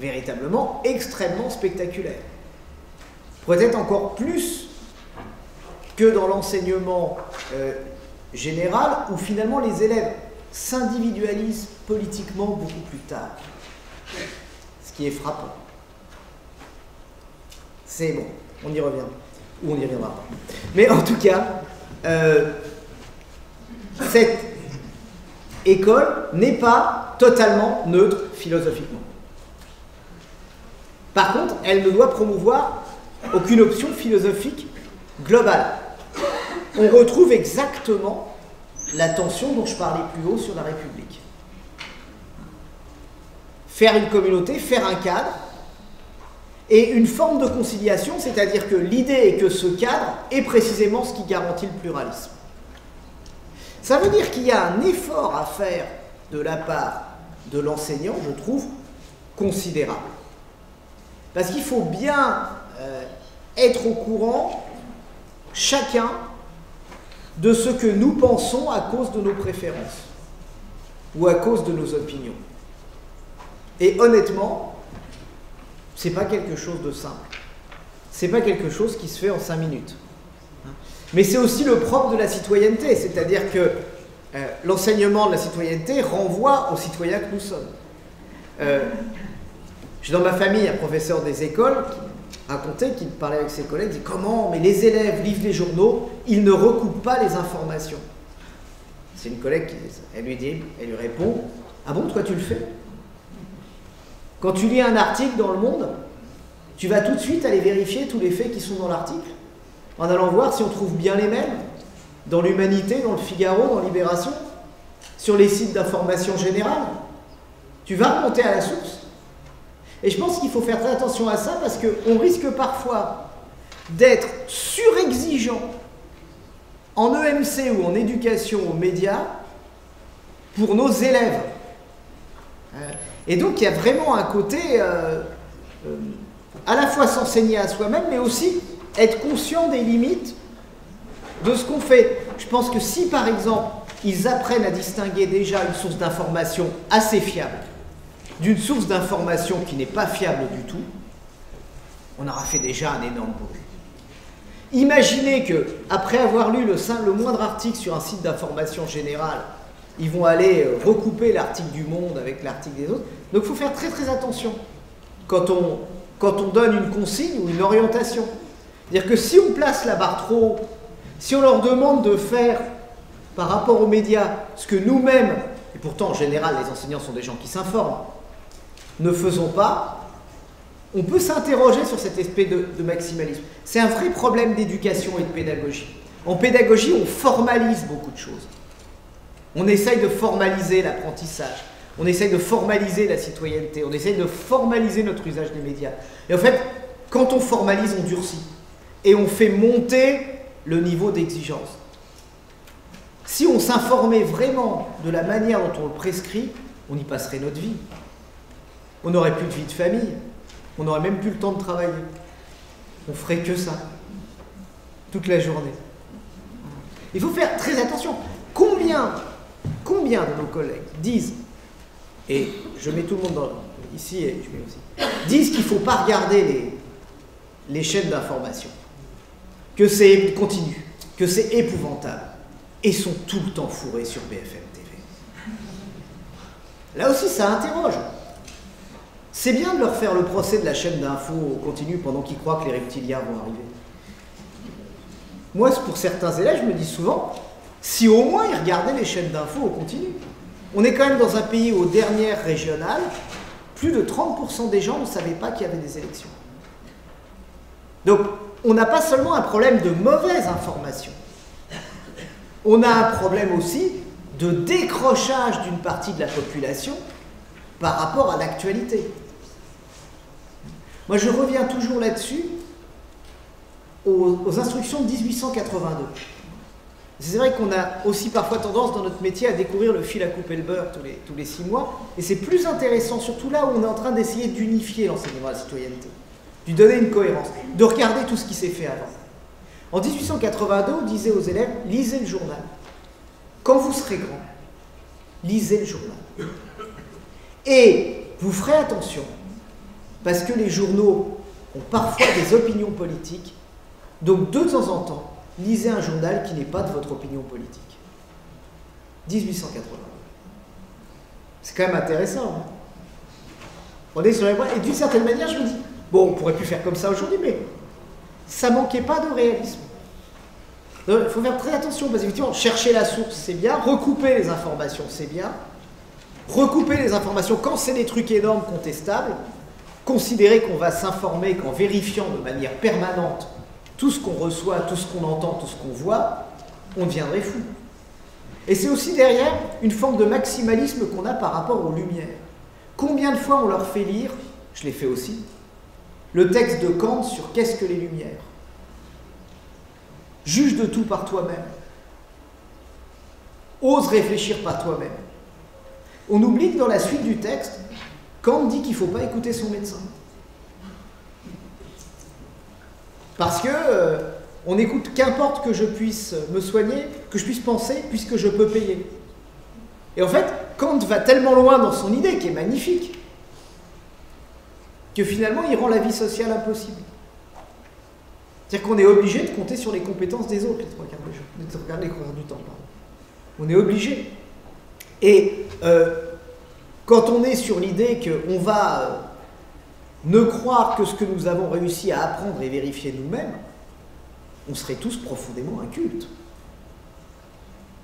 véritablement extrêmement spectaculaires. Peut-être encore plus que dans l'enseignement général, où finalement les élèves s'individualisent politiquement beaucoup plus tard. Ce qui est frappant. C'est bon, on y revient. Ou on n'y reviendra pas. Mais en tout cas, cette école n'est pas totalement neutre philosophiquement. Par contre, elle ne doit promouvoir aucune option philosophique globale. On retrouve exactement la tension dont je parlais plus haut sur la République. Faire une communauté, faire un cadre, et une forme de conciliation, c'est-à-dire que l'idée est que ce cadre est précisément ce qui garantit le pluralisme. Ça veut dire qu'il y a un effort à faire de la part de l'enseignant, je trouve, considérable. Parce qu'il faut bien être au courant, chacun, de ce que nous pensons à cause de nos préférences ou à cause de nos opinions. Et honnêtement, c'est pas quelque chose de simple. C'est pas quelque chose qui se fait en 5 minutes. Mais c'est aussi le propre de la citoyenneté, c'est-à-dire que l'enseignement de la citoyenneté renvoie aux citoyens que nous sommes. J'ai dans ma famille un professeur des écoles qui racontait, qui parlait avec ses collègues, dit comment, mais les élèves lisent les journaux, ils ne recoupent pas les informations. C'est une collègue qui elle lui répond, ah bon, toi tu le fais? Quand tu lis un article dans Le Monde, tu vas tout de suite aller vérifier tous les faits qui sont dans l'article, en allant voir si on trouve bien les mêmes, dans l'Humanité, dans le Figaro, dans Libération, sur les sites d'information générale. Tu vas remonter à la source. Et je pense qu'il faut faire très attention à ça, parce qu'on risque parfois d'être surexigeant en EMC ou en éducation aux médias pour nos élèves. Et donc il y a vraiment un côté à la fois s'enseigner à soi-même, mais aussi être conscient des limites de ce qu'on fait. Je pense que si par exemple ils apprennent à distinguer déjà une source d'information assez fiable d'une source d'information qui n'est pas fiable du tout, on aura fait déjà un énorme boulot. Imaginez que, après avoir lu le moindre article sur un site d'information générale, ils vont aller recouper l'article du Monde avec l'article des autres. Donc il faut faire très très attention quand on donne une consigne ou une orientation. C'est-à-dire que si on place la barre trop haut, si on leur demande de faire par rapport aux médias ce que nous-mêmes, et pourtant en général les enseignants sont des gens qui s'informent, ne faisons pas, on peut s'interroger sur cet aspect de maximalisme. C'est un vrai problème d'éducation et de pédagogie. En pédagogie, on formalise beaucoup de choses. On essaye de formaliser l'apprentissage, on essaye de formaliser la citoyenneté, on essaye de formaliser notre usage des médias. Et en fait, quand on formalise, on durcit. Et on fait monter le niveau d'exigence. Si on s'informait vraiment de la manière dont on le prescrit, on y passerait notre vie. On n'aurait plus de vie de famille, on n'aurait même plus le temps de travailler. On ferait que ça, toute la journée. Il faut faire très attention. Combien de nos collègues disent, et je mets tout le monde ici et je mets aussi, disent qu'il ne faut pas regarder les chaînes d'information, que c'est continu, que c'est épouvantable, et sont tout le temps fourrés sur BFM TV. Là aussi, ça interroge. C'est bien de leur faire le procès de la chaîne d'info continue pendant qu'ils croient que les reptiliens vont arriver. Moi, pour certains élèves, je me dis souvent, si au moins ils regardaient les chaînes d'info au continu. On est quand même dans un pays où, aux dernières régionales, plus de 30% des gens ne savaient pas qu'il y avait des élections. Donc, on n'a pas seulement un problème de mauvaise information, on a un problème aussi de décrochage d'une partie de la population par rapport à l'actualité. Moi, je reviens toujours là-dessus aux instructions de 1882. C'est vrai qu'on a aussi parfois tendance dans notre métier à découvrir le fil à couper le beurre tous les 6 mois, et c'est plus intéressant, surtout là où on est en train d'essayer d'unifier l'enseignement à la citoyenneté, de lui donner une cohérence, de regarder tout ce qui s'est fait avant. En 1882, on disait aux élèves, lisez le journal. Quand vous serez grand, lisez le journal. Et vous ferez attention, parce que les journaux ont parfois des opinions politiques, donc de temps en temps, lisez un journal qui n'est pas de votre opinion politique. 1880. C'est quand même intéressant. Hein, on est sur les points. Et d'une certaine manière, je me dis, bon, on pourrait plus faire comme ça aujourd'hui, mais ça manquait pas de réalisme. Il faut faire très attention, parce qu'effectivement, chercher la source, c'est bien. Recouper les informations, c'est bien. Recouper les informations quand c'est des trucs énormes, contestables. Considérer qu'on va s'informer qu'en vérifiant de manière permanente tout ce qu'on reçoit, tout ce qu'on entend, tout ce qu'on voit, on deviendrait fou. Et c'est aussi derrière une forme de maximalisme qu'on a par rapport aux Lumières. Combien de fois on leur fait lire, je l'ai fait aussi, le texte de Kant sur qu'est-ce que les Lumières. Juge de tout par toi-même. Ose réfléchir par toi-même. On oublie que dans la suite du texte, Kant dit qu'il ne faut pas écouter son médecin. Parce que on écoute, qu'importe que je puisse me soigner, que je puisse penser, puisque je peux payer. Et en fait, Kant va tellement loin dans son idée, qui est magnifique, que finalement, il rend la vie sociale impossible. C'est-à-dire qu'on est obligé de compter sur les compétences des autres, les trois quarts du temps. Pardon. On est obligé. Et quand on est sur l'idée qu'on va ne croire que ce que nous avons réussi à apprendre et vérifier nous-mêmes, on serait tous profondément incultes.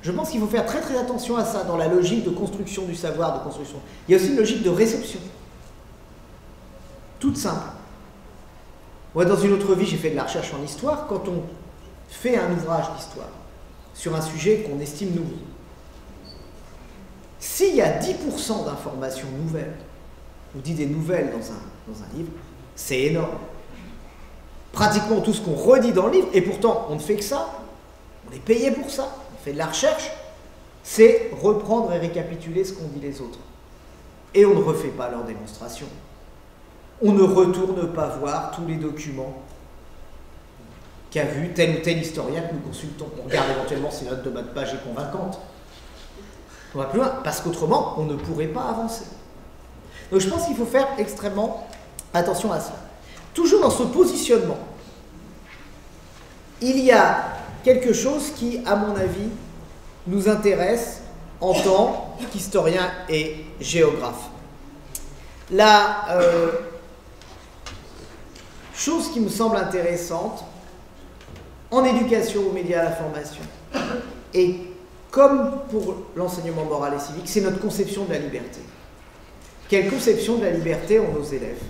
Je pense qu'il faut faire très très attention à ça dans la logique de construction du savoir, de construction. Il y a aussi une logique de réception. Toute simple. Moi, dans une autre vie, j'ai fait de la recherche en histoire. Quand on fait un ouvrage d'histoire sur un sujet qu'on estime nouveau, s'il y a 10% d'informations nouvelles, ou d'idées nouvelles dans un livre, c'est énorme. Pratiquement tout ce qu'on redit dans le livre, et pourtant on ne fait que ça, on est payé pour ça, on fait de la recherche, c'est reprendre et récapituler ce qu'ont dit les autres. Et on ne refait pas leur démonstration. On ne retourne pas voir tous les documents qu'a vu tel ou tel historien que nous consultons. On regarde éventuellement si notre note de bas de page est convaincante. On va plus loin, parce qu'autrement, on ne pourrait pas avancer. Donc je pense qu'il faut faire extrêmement attention à ça. Toujours dans ce positionnement, il y a quelque chose qui, à mon avis, nous intéresse en tant qu'historien et géographe. La chose qui me semble intéressante en éducation aux médias, à la formation, et comme pour l'enseignement moral et civique, c'est notre conception de la liberté. Quelle conception de la liberté ont nos élèves?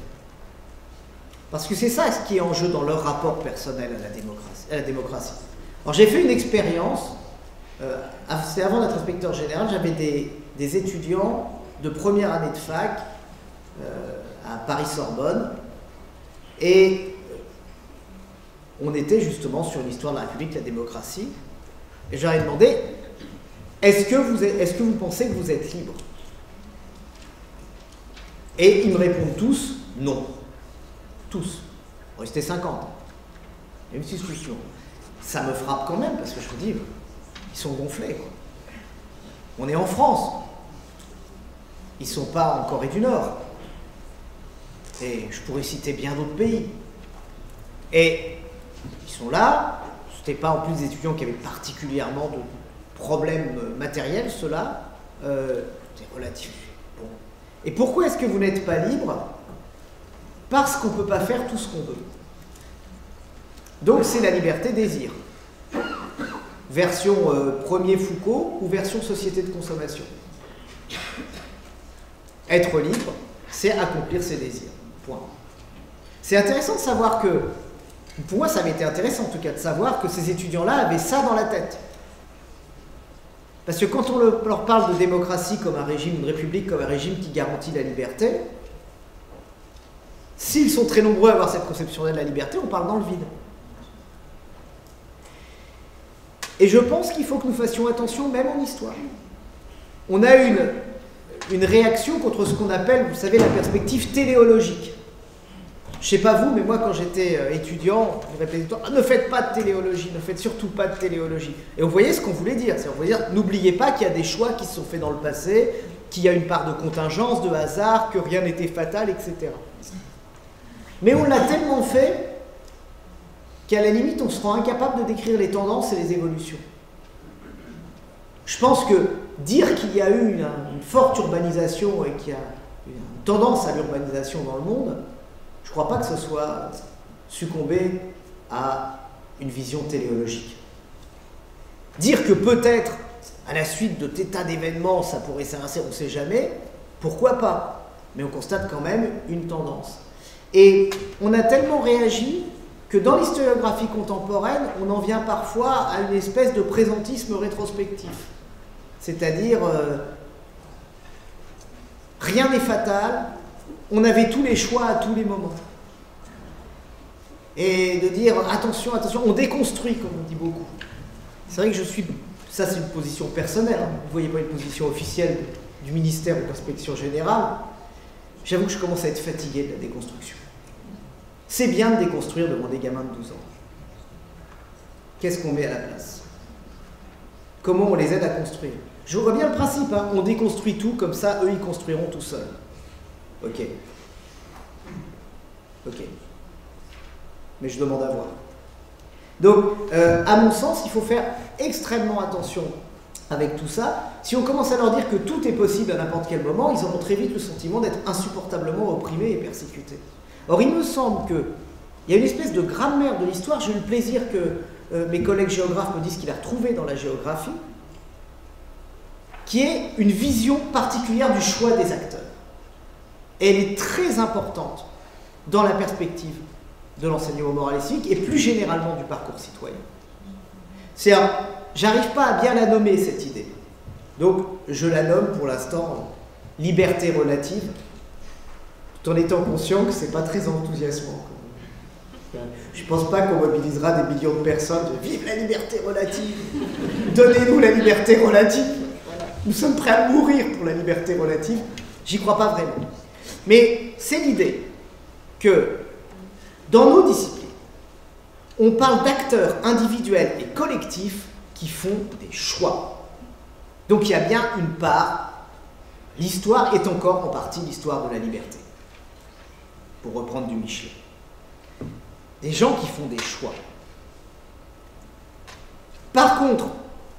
Parce que c'est ça ce qui est en jeu dans leur rapport personnel à la démocratie. Alors j'ai fait une expérience, c'est avant d'être inspecteur général, j'avais des étudiants de première année de fac à Paris-Sorbonne, et on était justement sur l'histoire de la République, la démocratie, et j'aurais demandé, est-ce que vous pensez que vous êtes libre? Et ils me répondent tous, non. Tous. Il restait 50. Il y a une discussion. Ça me frappe quand même, parce que je me dis, ils sont gonflés, quoi. On est en France. Ils ne sont pas en Corée du Nord. Et je pourrais citer bien d'autres pays. Et ils sont là. Ce n'était pas en plus des étudiants qui avaient particulièrement de problèmes matériels, ceux-là. C'est relatif. Bon. Et pourquoi est-ce que vous n'êtes pas libre? Parce qu'on ne peut pas faire tout ce qu'on veut. Donc c'est la liberté désir. Version premier Foucault ou version société de consommation. Être libre, c'est accomplir ses désirs. Point. C'est intéressant de savoir que, pour moi ça avait été intéressant en tout cas, de savoir que ces étudiants-là avaient ça dans la tête. Parce que quand on leur parle de démocratie comme un régime, une république comme un régime qui garantit la liberté, s'ils sont très nombreux à avoir cette conception-là de la liberté, on parle dans le vide. Et je pense qu'il faut que nous fassions attention, même en histoire. On a une réaction contre ce qu'on appelle, vous savez, la perspective téléologique. Je sais pas vous, mais moi, quand j'étais étudiant, je répétais tout le temps, ne faites pas de téléologie, ne faites surtout pas de téléologie. Et on voyait ce qu'on voulait dire. On voulait dire, n'oubliez pas qu'il y a des choix qui se sont faits dans le passé, qu'il y a une part de contingence, de hasard, que rien n'était fatal, etc. Mais on l'a tellement fait qu'à la limite, on se rend incapable de décrire les tendances et les évolutions. Je pense que dire qu'il y a eu une forte urbanisation et qu'il y a une tendance à l'urbanisation dans le monde, je ne crois pas que ce soit succomber à une vision téléologique. Dire que peut-être, à la suite de tas d'événements, ça pourrait s'insérer, on ne sait jamais, pourquoi pas? Mais on constate quand même une tendance. Et on a tellement réagi que dans l'historiographie contemporaine, on en vient parfois à une espèce de présentisme rétrospectif. C'est-à-dire, rien n'est fatal, on avait tous les choix à tous les moments. Et de dire, attention, attention, on déconstruit, comme on dit beaucoup. C'est vrai que ça c'est une position personnelle, hein. Vous ne voyez pas une position officielle du ministère de l'Inspection Générale. J'avoue que je commence à être fatigué de la déconstruction. C'est bien de déconstruire devant des gamins de 12 ans. Qu'est-ce qu'on met à la place? Comment on les aide à construire? Je vois bien le principe, hein. On déconstruit tout, comme ça, eux, ils construiront tout seuls. Ok. Ok. Mais je demande à voir. Donc, à mon sens, il faut faire extrêmement attention avec tout ça. Si on commence à leur dire que tout est possible à n'importe quel moment, ils auront très vite le sentiment d'être insupportablement opprimés et persécutés. Or, il me semble qu'il y a une espèce de grammaire de l'histoire. J'ai eu le plaisir que mes collègues géographes me disent qu'il a retrouvé dans la géographie, qui est une vision particulière du choix des acteurs. Et elle est très importante dans la perspective de l'enseignement moral et civique et plus généralement du parcours citoyen. C'est-à-dire, j'arrive pas à bien la nommer cette idée. Donc, je la nomme pour l'instant liberté relative, tout en étant conscient que c'est pas très enthousiasmant. Je pense pas qu'on mobilisera des millions de personnes de vive la liberté relative, donnez-nous la liberté relative. Voilà. Nous sommes prêts à mourir pour la liberté relative. J'y crois pas vraiment. Mais c'est l'idée que dans nos disciplines, on parle d'acteurs individuels et collectifs qui font des choix. Donc il y a bien une part, l'histoire est encore en partie l'histoire de la liberté, pour reprendre du Michelet. Des gens qui font des choix. Par contre,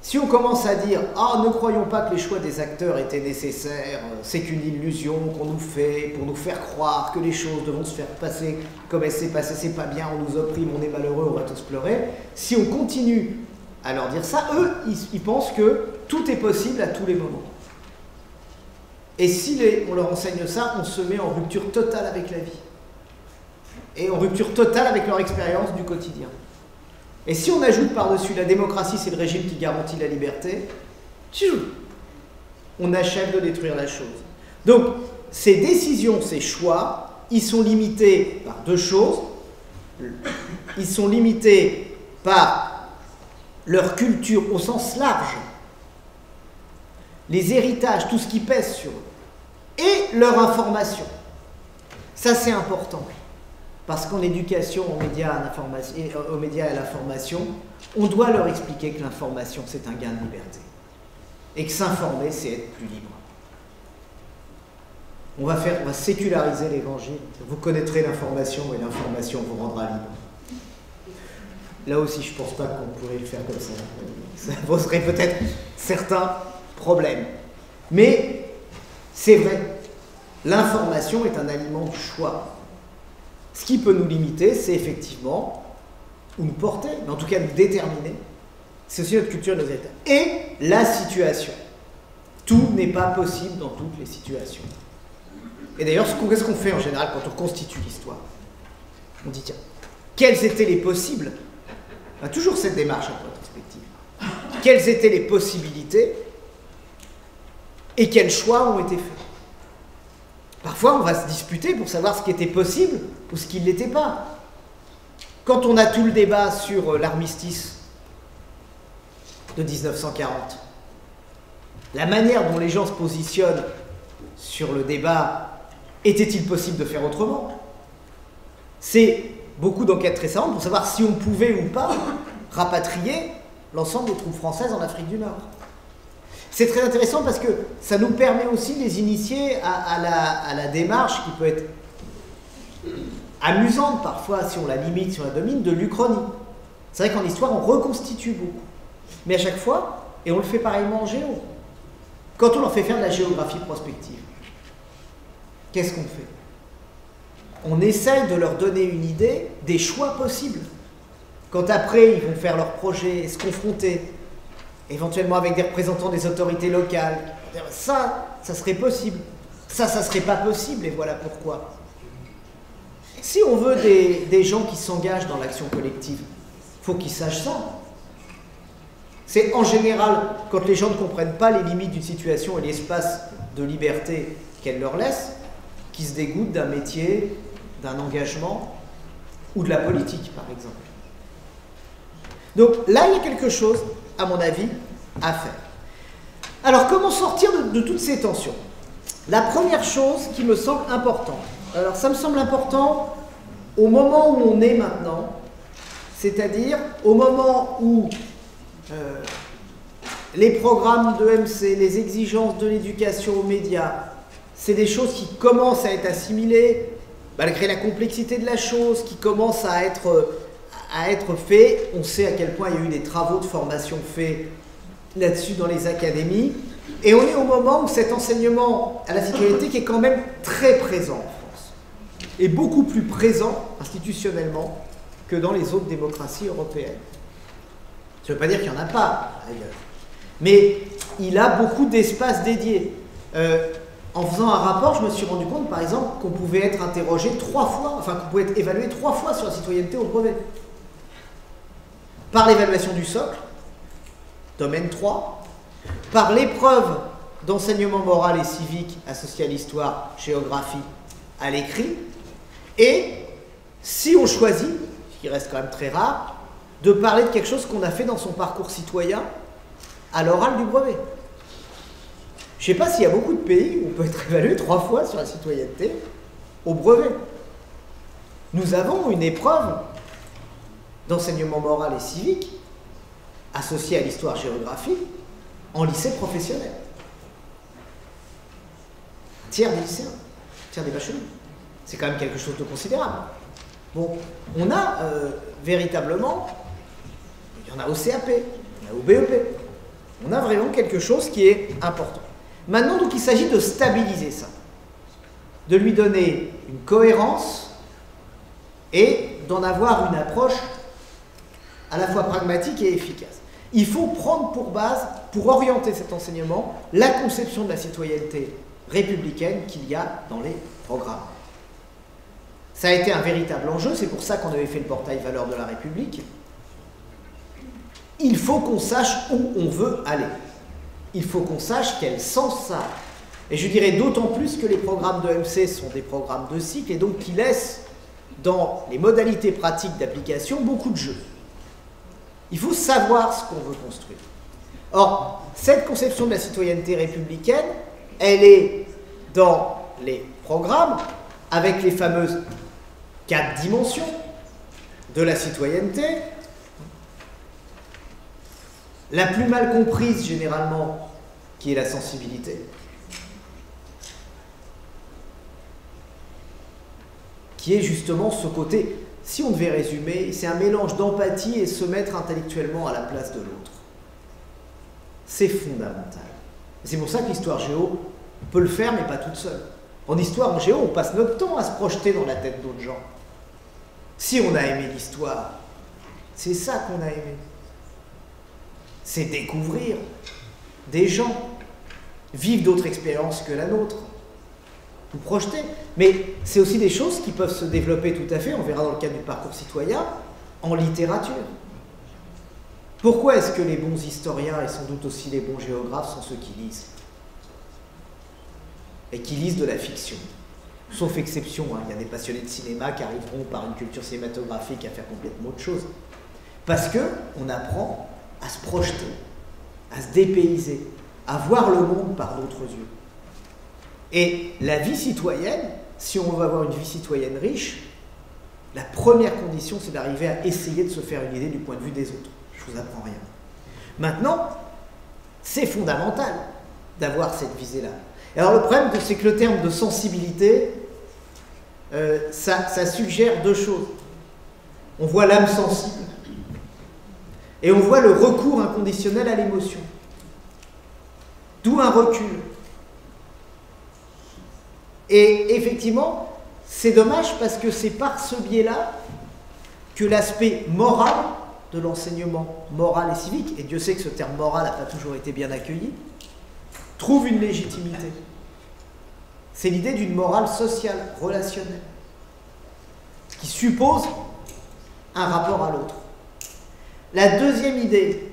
si on commence à dire « Ah, ne croyons pas que les choix des acteurs étaient nécessaires, c'est qu'une illusion qu'on nous fait pour nous faire croire que les choses devront se faire passer comme elles s'est passées, c'est pas bien, on nous opprime, on est malheureux, on va tous pleurer », si on continue à leur dire ça, eux, ils pensent que tout est possible à tous les moments. Et si on leur enseigne ça, on se met en rupture totale avec la vie. Et en rupture totale avec leur expérience du quotidien. Et si on ajoute par-dessus la démocratie, c'est le régime qui garantit la liberté, on achève de détruire la chose. Donc, ces décisions, ces choix, ils sont limités par deux choses. Ils sont limités par leur culture au sens large, les héritages, tout ce qui pèse sur eux, et leur information. Ça, c'est important. Parce qu'en éducation, aux médias et à l'information, on doit leur expliquer que l'information, c'est un gain de liberté. Et que s'informer, c'est être plus libre. On va séculariser l'évangile. Vous connaîtrez l'information et l'information vous rendra libre. Là aussi, je ne pense pas qu'on pourrait le faire comme ça. Ça poserait peut-être certains problèmes. Mais c'est vrai, l'information est un aliment du choix. Ce qui peut nous limiter, c'est effectivement, ou nous porter, mais en tout cas nous déterminer, c'est aussi notre culture et nos états. Et la situation. Tout n'est pas possible dans toutes les situations. Et d'ailleurs, qu'est-ce qu'on fait en général quand on constitue l'histoire? On dit, tiens, quels étaient les possibles? On a toujours cette démarche un peu introspective. Quelles étaient les possibilités et quels choix ont été faits. Parfois, on va se disputer pour savoir ce qui était possible ou ce qui ne l'était pas. Quand on a tout le débat sur l'armistice de 1940, la manière dont les gens se positionnent sur le débat, était-il possible de faire autrement? C'est beaucoup d'enquêtes récentes pour savoir si on pouvait ou pas rapatrier l'ensemble des troupes françaises en Afrique du Nord. C'est très intéressant parce que ça nous permet aussi de les initier à la démarche qui peut être amusante parfois, si on la limite, si on la domine, de l'Uchronie. C'est vrai qu'en histoire, on reconstitue beaucoup. Mais à chaque fois, et on le fait pareillement en géo, quand on leur fait faire de la géographie prospective, qu'est-ce qu'on fait? On essaye de leur donner une idée des choix possibles. Quand après, ils vont faire leur projet et se confronter, éventuellement avec des représentants des autorités locales, ça serait possible. Ça serait pas possible, et voilà pourquoi. Si on veut des gens qui s'engagent dans l'action collective, il faut qu'ils sachent ça. C'est en général, quand les gens ne comprennent pas les limites d'une situation et l'espace de liberté qu'elle leur laisse, qu'ils se dégoûtent d'un métier, d'un engagement ou de la politique, par exemple. Donc là, il y a quelque chose, à mon avis, à faire. Alors, comment sortir de toutes ces tensions? La première chose qui me semble importante, alors ça me semble important au moment où on est maintenant, c'est-à-dire au moment où les programmes de MC, les exigences de l'éducation aux médias, c'est des choses qui commencent à être assimilées, malgré la complexité de la chose, qui commencent à être faits. On sait à quel point il y a eu des travaux de formation faits là-dessus dans les académies. Et on est au moment où cet enseignement à la citoyenneté qui est quand même très présent en France, est beaucoup plus présent institutionnellement que dans les autres démocraties européennes. Ça ne veut pas dire qu'il n'y en a pas ailleurs. Mais il a beaucoup d'espaces dédiés. En faisant un rapport, je me suis rendu compte, par exemple, qu'on pouvait être interrogé 3 fois, enfin qu'on pouvait être évalué 3 fois sur la citoyenneté au brevet. Par l'évaluation du socle, domaine 3, par l'épreuve d'enseignement moral et civique associée à l'histoire, géographie, à l'écrit, et si on choisit, ce qui reste quand même très rare, de parler de quelque chose qu'on a fait dans son parcours citoyen à l'oral du brevet. Je ne sais pas s'il y a beaucoup de pays où on peut être évalué 3 fois sur la citoyenneté au brevet. Nous avons une épreuve d'enseignement moral et civique associée à l'histoire-géographie en lycée professionnel. Un tiers des lycéens, un tiers des bacheliers. C'est quand même quelque chose de considérable. Bon, on a véritablement, il y en a au CAP, il y en a au BEP, on a vraiment quelque chose qui est important. Maintenant, donc, il s'agit de stabiliser ça, de lui donner une cohérence et d'en avoir une approche à la fois pragmatique et efficace. Il faut prendre pour base, pour orienter cet enseignement, la conception de la citoyenneté républicaine qu'il y a dans les programmes. Ça a été un véritable enjeu, c'est pour ça qu'on avait fait le portail Valeurs de la République. Il faut qu'on sache où on veut aller. Il faut qu'on sache quel sens ça a. Et je dirais d'autant plus que les programmes de MC sont des programmes de cycle et donc qui laissent dans les modalités pratiques d'application beaucoup de jeux. Il faut savoir ce qu'on veut construire. Or, cette conception de la citoyenneté républicaine, elle est dans les programmes avec les fameuses 4 dimensions de la citoyenneté. La plus mal comprise généralement, qui est la sensibilité, qui est justement ce côté, si on devait résumer, c'est un mélange d'empathie et se mettre intellectuellement à la place de l'autre. C'est fondamental. C'est pour ça que l'histoire géo peut le faire, mais pas toute seule. En histoire, en géo, on passe notre temps à se projeter dans la tête d'autres gens. Si on a aimé l'histoire, c'est ça qu'on a aimé. C'est découvrir des gens, vivre d'autres expériences que la nôtre, nous projeter. Mais c'est aussi des choses qui peuvent se développer tout à fait, on verra dans le cadre du parcours citoyen, en littérature. Pourquoi est-ce que les bons historiens, et sans doute aussi les bons géographes, sont ceux qui lisent? et qui lisent de la fiction. Sauf exception, hein, il y a des passionnés de cinéma qui arriveront par une culture cinématographique à faire complètement autre chose. Parce qu'on apprend à se projeter, à se dépayser, à voir le monde par d'autres yeux. Et la vie citoyenne, si on veut avoir une vie citoyenne riche, la première condition, c'est d'arriver à essayer de se faire une idée du point de vue des autres. Je vous apprends rien. Maintenant, c'est fondamental d'avoir cette visée-là. Alors le problème, c'est que le terme de sensibilité, ça suggère deux choses. On voit l'âme sensible et on voit le recours inconditionnel à l'émotion. D'où un recul. Et effectivement, c'est dommage parce que c'est par ce biais-là que l'aspect moral de l'enseignement moral et civique, et Dieu sait que ce terme moral n'a pas toujours été bien accueilli, trouve une légitimité. C'est l'idée d'une morale sociale, relationnelle, qui suppose un rapport à l'autre. La deuxième idée,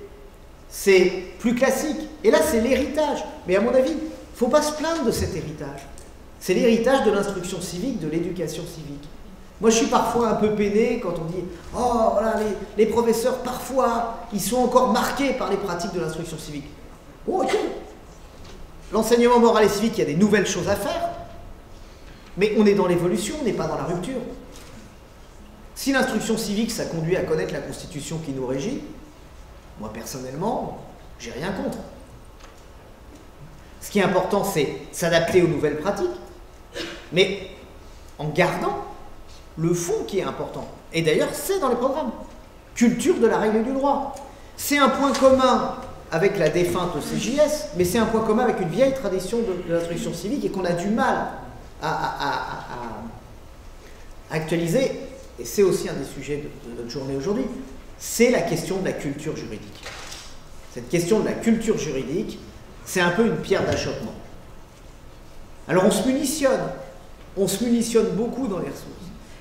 c'est plus classique, et là c'est l'héritage, mais à mon avis, il ne faut pas se plaindre de cet héritage. C'est l'héritage de l'instruction civique, de l'éducation civique. Moi, je suis parfois un peu peiné quand on dit « Oh, voilà, les professeurs, parfois, ils sont encore marqués par les pratiques de l'instruction civique. » Oh, ok. L'enseignement moral et civique, il y a des nouvelles choses à faire, mais on est dans l'évolution, on n'est pas dans la rupture. Si l'instruction civique, ça conduit à connaître la Constitution qui nous régit, moi, personnellement, j'ai rien contre. Ce qui est important, c'est s'adapter aux nouvelles pratiques, mais en gardant le fond qui est important. Et d'ailleurs, c'est dans les programmes. Culture de la règle du droit. C'est un point commun avec la défunte CJS, mais c'est un point commun avec une vieille tradition de l'instruction civique et qu'on a du mal à actualiser. Et c'est aussi un des sujets de notre journée aujourd'hui. C'est la question de la culture juridique. Cette question de la culture juridique, c'est un peu une pierre d'achoppement. Alors on se munitionne beaucoup dans les ressources.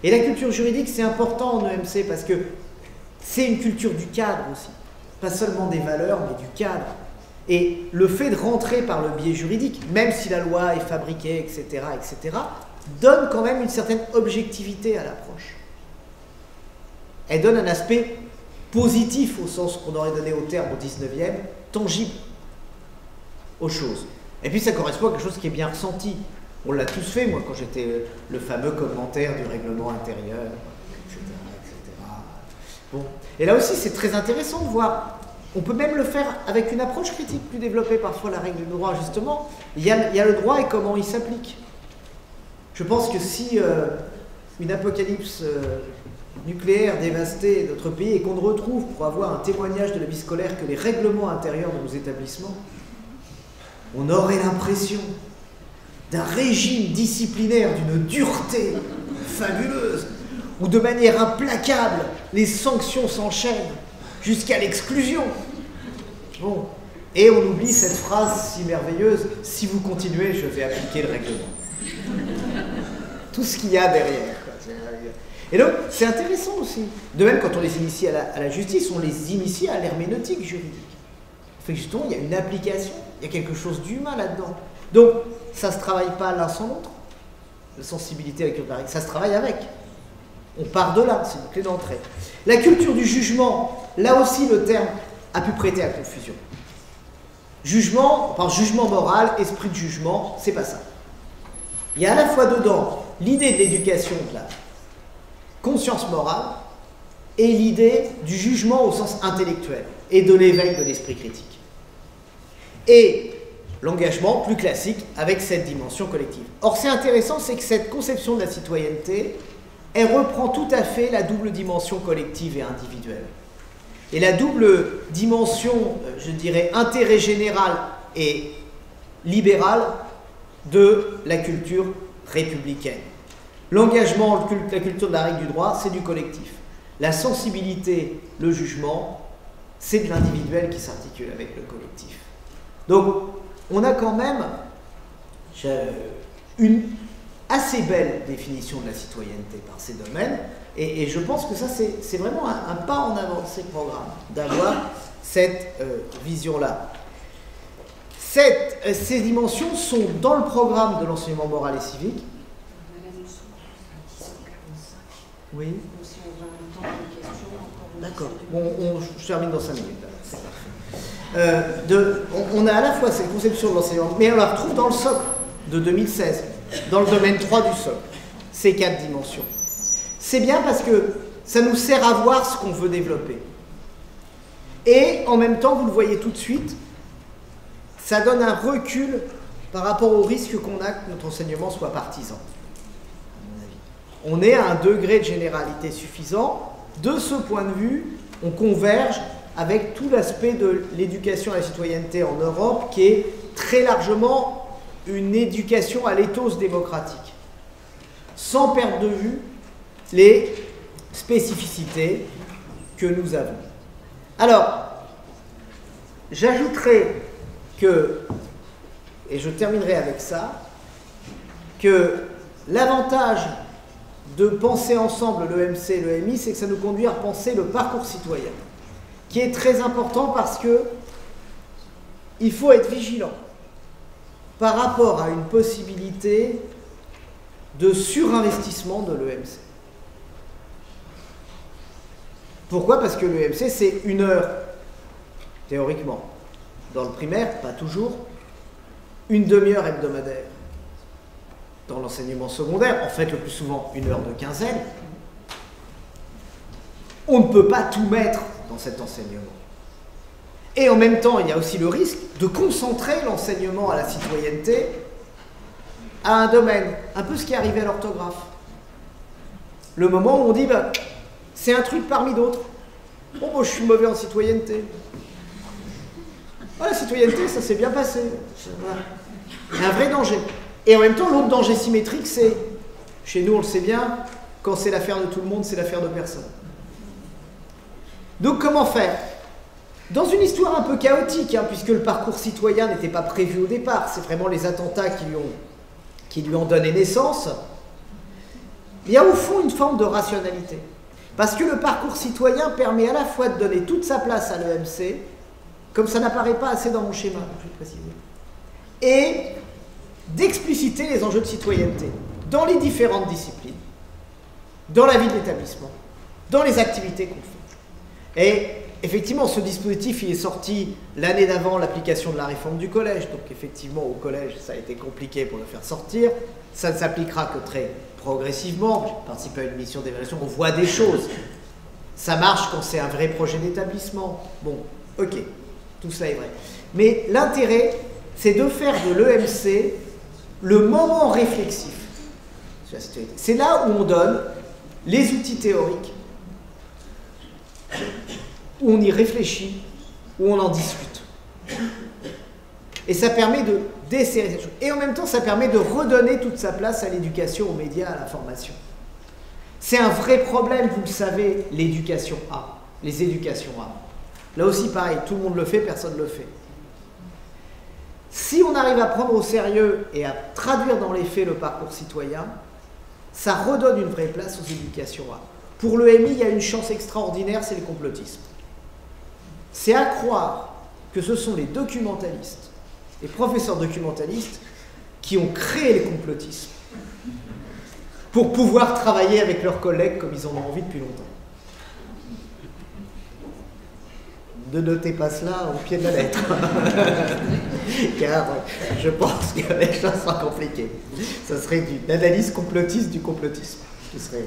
Et la culture juridique, c'est important en EMC parce que c'est une culture du cadre aussi. Pas seulement des valeurs, mais du cadre. Et le fait de rentrer par le biais juridique, même si la loi est fabriquée, etc., donne quand même une certaine objectivité à l'approche. Elle donne un aspect positif au sens qu'on aurait donné au terme au 19e, tangible aux choses. Et puis ça correspond à quelque chose qui est bien ressenti. On l'a tous fait, moi, quand j'étais le fameux commentaire du règlement intérieur, etc., etc. Bon. Et là aussi, c'est très intéressant de voir. On peut même le faire avec une approche critique plus développée, parfois la règle du droit, justement. Il y a le droit et comment il s'applique. Je pense que si une apocalypse nucléaire dévastait notre pays et qu'on retrouve pour avoir un témoignage de la vie scolaire que les règlements intérieurs de nos établissements, on aurait l'impression d'un régime disciplinaire d'une dureté fabuleuse, où de manière implacable, les sanctions s'enchaînent jusqu'à l'exclusion. Bon. Et on oublie cette phrase si merveilleuse, « Si vous continuez, je vais appliquer le règlement. » Tout ce qu'il y a derrière. Et donc, c'est intéressant aussi. De même, quand on les initie à la justice, on les initie à l'herméneutique juridique. Fait que justement, il y a une application, il y a quelque chose d'humain là-dedans. Donc, ça ne se travaille pas l'un sans l'autre. La sensibilité avec la règle, ça se travaille avec. On part de là, c'est une clé d'entrée. La culture du jugement, là aussi le terme a pu prêter à confusion. Jugement, par jugement moral, esprit de jugement, c'est pas ça. Il y a à la fois dedans l'idée de l'éducation, de la conscience morale, et l'idée du jugement au sens intellectuel, et de l'éveil de l'esprit critique. Et l'engagement plus classique avec cette dimension collective. Or, c'est intéressant, c'est que cette conception de la citoyenneté, elle reprend tout à fait la double dimension collective et individuelle. Et la double dimension, je dirais, intérêt général et libéral de la culture républicaine. L'engagement, la culture de la règle du droit, c'est du collectif. La sensibilité, le jugement, c'est de l'individuel qui s'articule avec le collectif. Donc, on a quand même une assez belle définition de la citoyenneté par ces domaines, et je pense que ça, c'est vraiment un pas en avant de ces programmes, d'avoir cette vision-là. Ces dimensions sont dans le programme de l'enseignement moral et civique. Oui. D'accord. Bon, je termine dans 5 minutes. On a à la fois cette conception de l'enseignement, mais on la retrouve dans le socle de 2016, dans le domaine 3 du socle, ces 4 dimensions. C'est bien parce que ça nous sert à voir ce qu'on veut développer. Et en même temps, vous le voyez tout de suite, ça donne un recul par rapport au risque qu'on a que notre enseignement soit partisan. On est à un degré de généralité suffisant. De ce point de vue, on converge avec tout l'aspect de l'éducation à la citoyenneté en Europe, qui est très largement une éducation à l'éthos démocratique, sans perdre de vue les spécificités que nous avons. Alors, j'ajouterai que, et je terminerai avec ça, que l'avantage de penser ensemble l'EMC et l'EMI, c'est que ça nous conduit à penser le parcours citoyen, qui est très important parce que il faut être vigilant par rapport à une possibilité de surinvestissement de l'EMC. Pourquoi? Parce que l'EMC, c'est 1 heure, théoriquement. Dans le primaire, pas toujours, 1 demi-heure hebdomadaire. Dans l'enseignement secondaire, en fait, le plus souvent 1 heure de quinzaine. On ne peut pas tout mettre dans cet enseignement. Et en même temps, il y a aussi le risque de concentrer l'enseignement à la citoyenneté à un domaine, un peu ce qui est arrivé à l'orthographe. Le moment où on dit, bah, c'est un truc parmi d'autres. Bon, moi, je suis mauvais en citoyenneté. Ah, la citoyenneté, ça s'est bien passé. Voilà. Il y a un vrai danger. Et en même temps, l'autre danger symétrique, c'est, chez nous, on le sait bien, quand c'est l'affaire de tout le monde, c'est l'affaire de personne. Donc, comment faire? Dans une histoire un peu chaotique, hein, puisque le parcours citoyen n'était pas prévu au départ, c'est vraiment les attentats qui lui ont donné naissance, il y a au fond une forme de rationalité. Parce que le parcours citoyen permet à la fois de donner toute sa place à l'EMC, comme ça n'apparaît pas assez dans mon schéma, je vais préciser, et d'expliciter les enjeux de citoyenneté dans les différentes disciplines, dans la vie de l'établissement, dans les activités qu'on fait. Et effectivement, ce dispositif, il est sorti l'année d'avant l'application de la réforme du collège, donc effectivement, au collège, ça a été compliqué pour le faire sortir. Ça ne s'appliquera que très progressivement. J'ai participé à une mission d'évaluation, on voit des choses. Ça marche quand c'est un vrai projet d'établissement. Bon, ok, tout cela est vrai. Mais l'intérêt, c'est de faire de l'EMC le moment réflexif sur la citoyenneté. C'est là où on donne les outils théoriques, où on y réfléchit, où on en discute. Et ça permet de desserrer ces choses. Et en même temps, ça permet de redonner toute sa place à l'éducation, aux médias, à la formation. C'est un vrai problème, vous le savez, l'éducation A, les éducations A. Là aussi, pareil, tout le monde le fait, personne ne le fait. Si on arrive à prendre au sérieux et à traduire dans les faits le parcours citoyen, ça redonne une vraie place aux éducations A. Pour l'EMI, il y a une chance extraordinaire, c'est le complotisme. C'est à croire que ce sont les documentalistes, les professeurs documentalistes, qui ont créé le complotisme pour pouvoir travailler avec leurs collègues comme ils en ont envie depuis longtemps. Ne notez pas cela au pied de la lettre, car je pense que les choses sont compliquées. Ça serait une analyse complotiste du complotisme, ce serait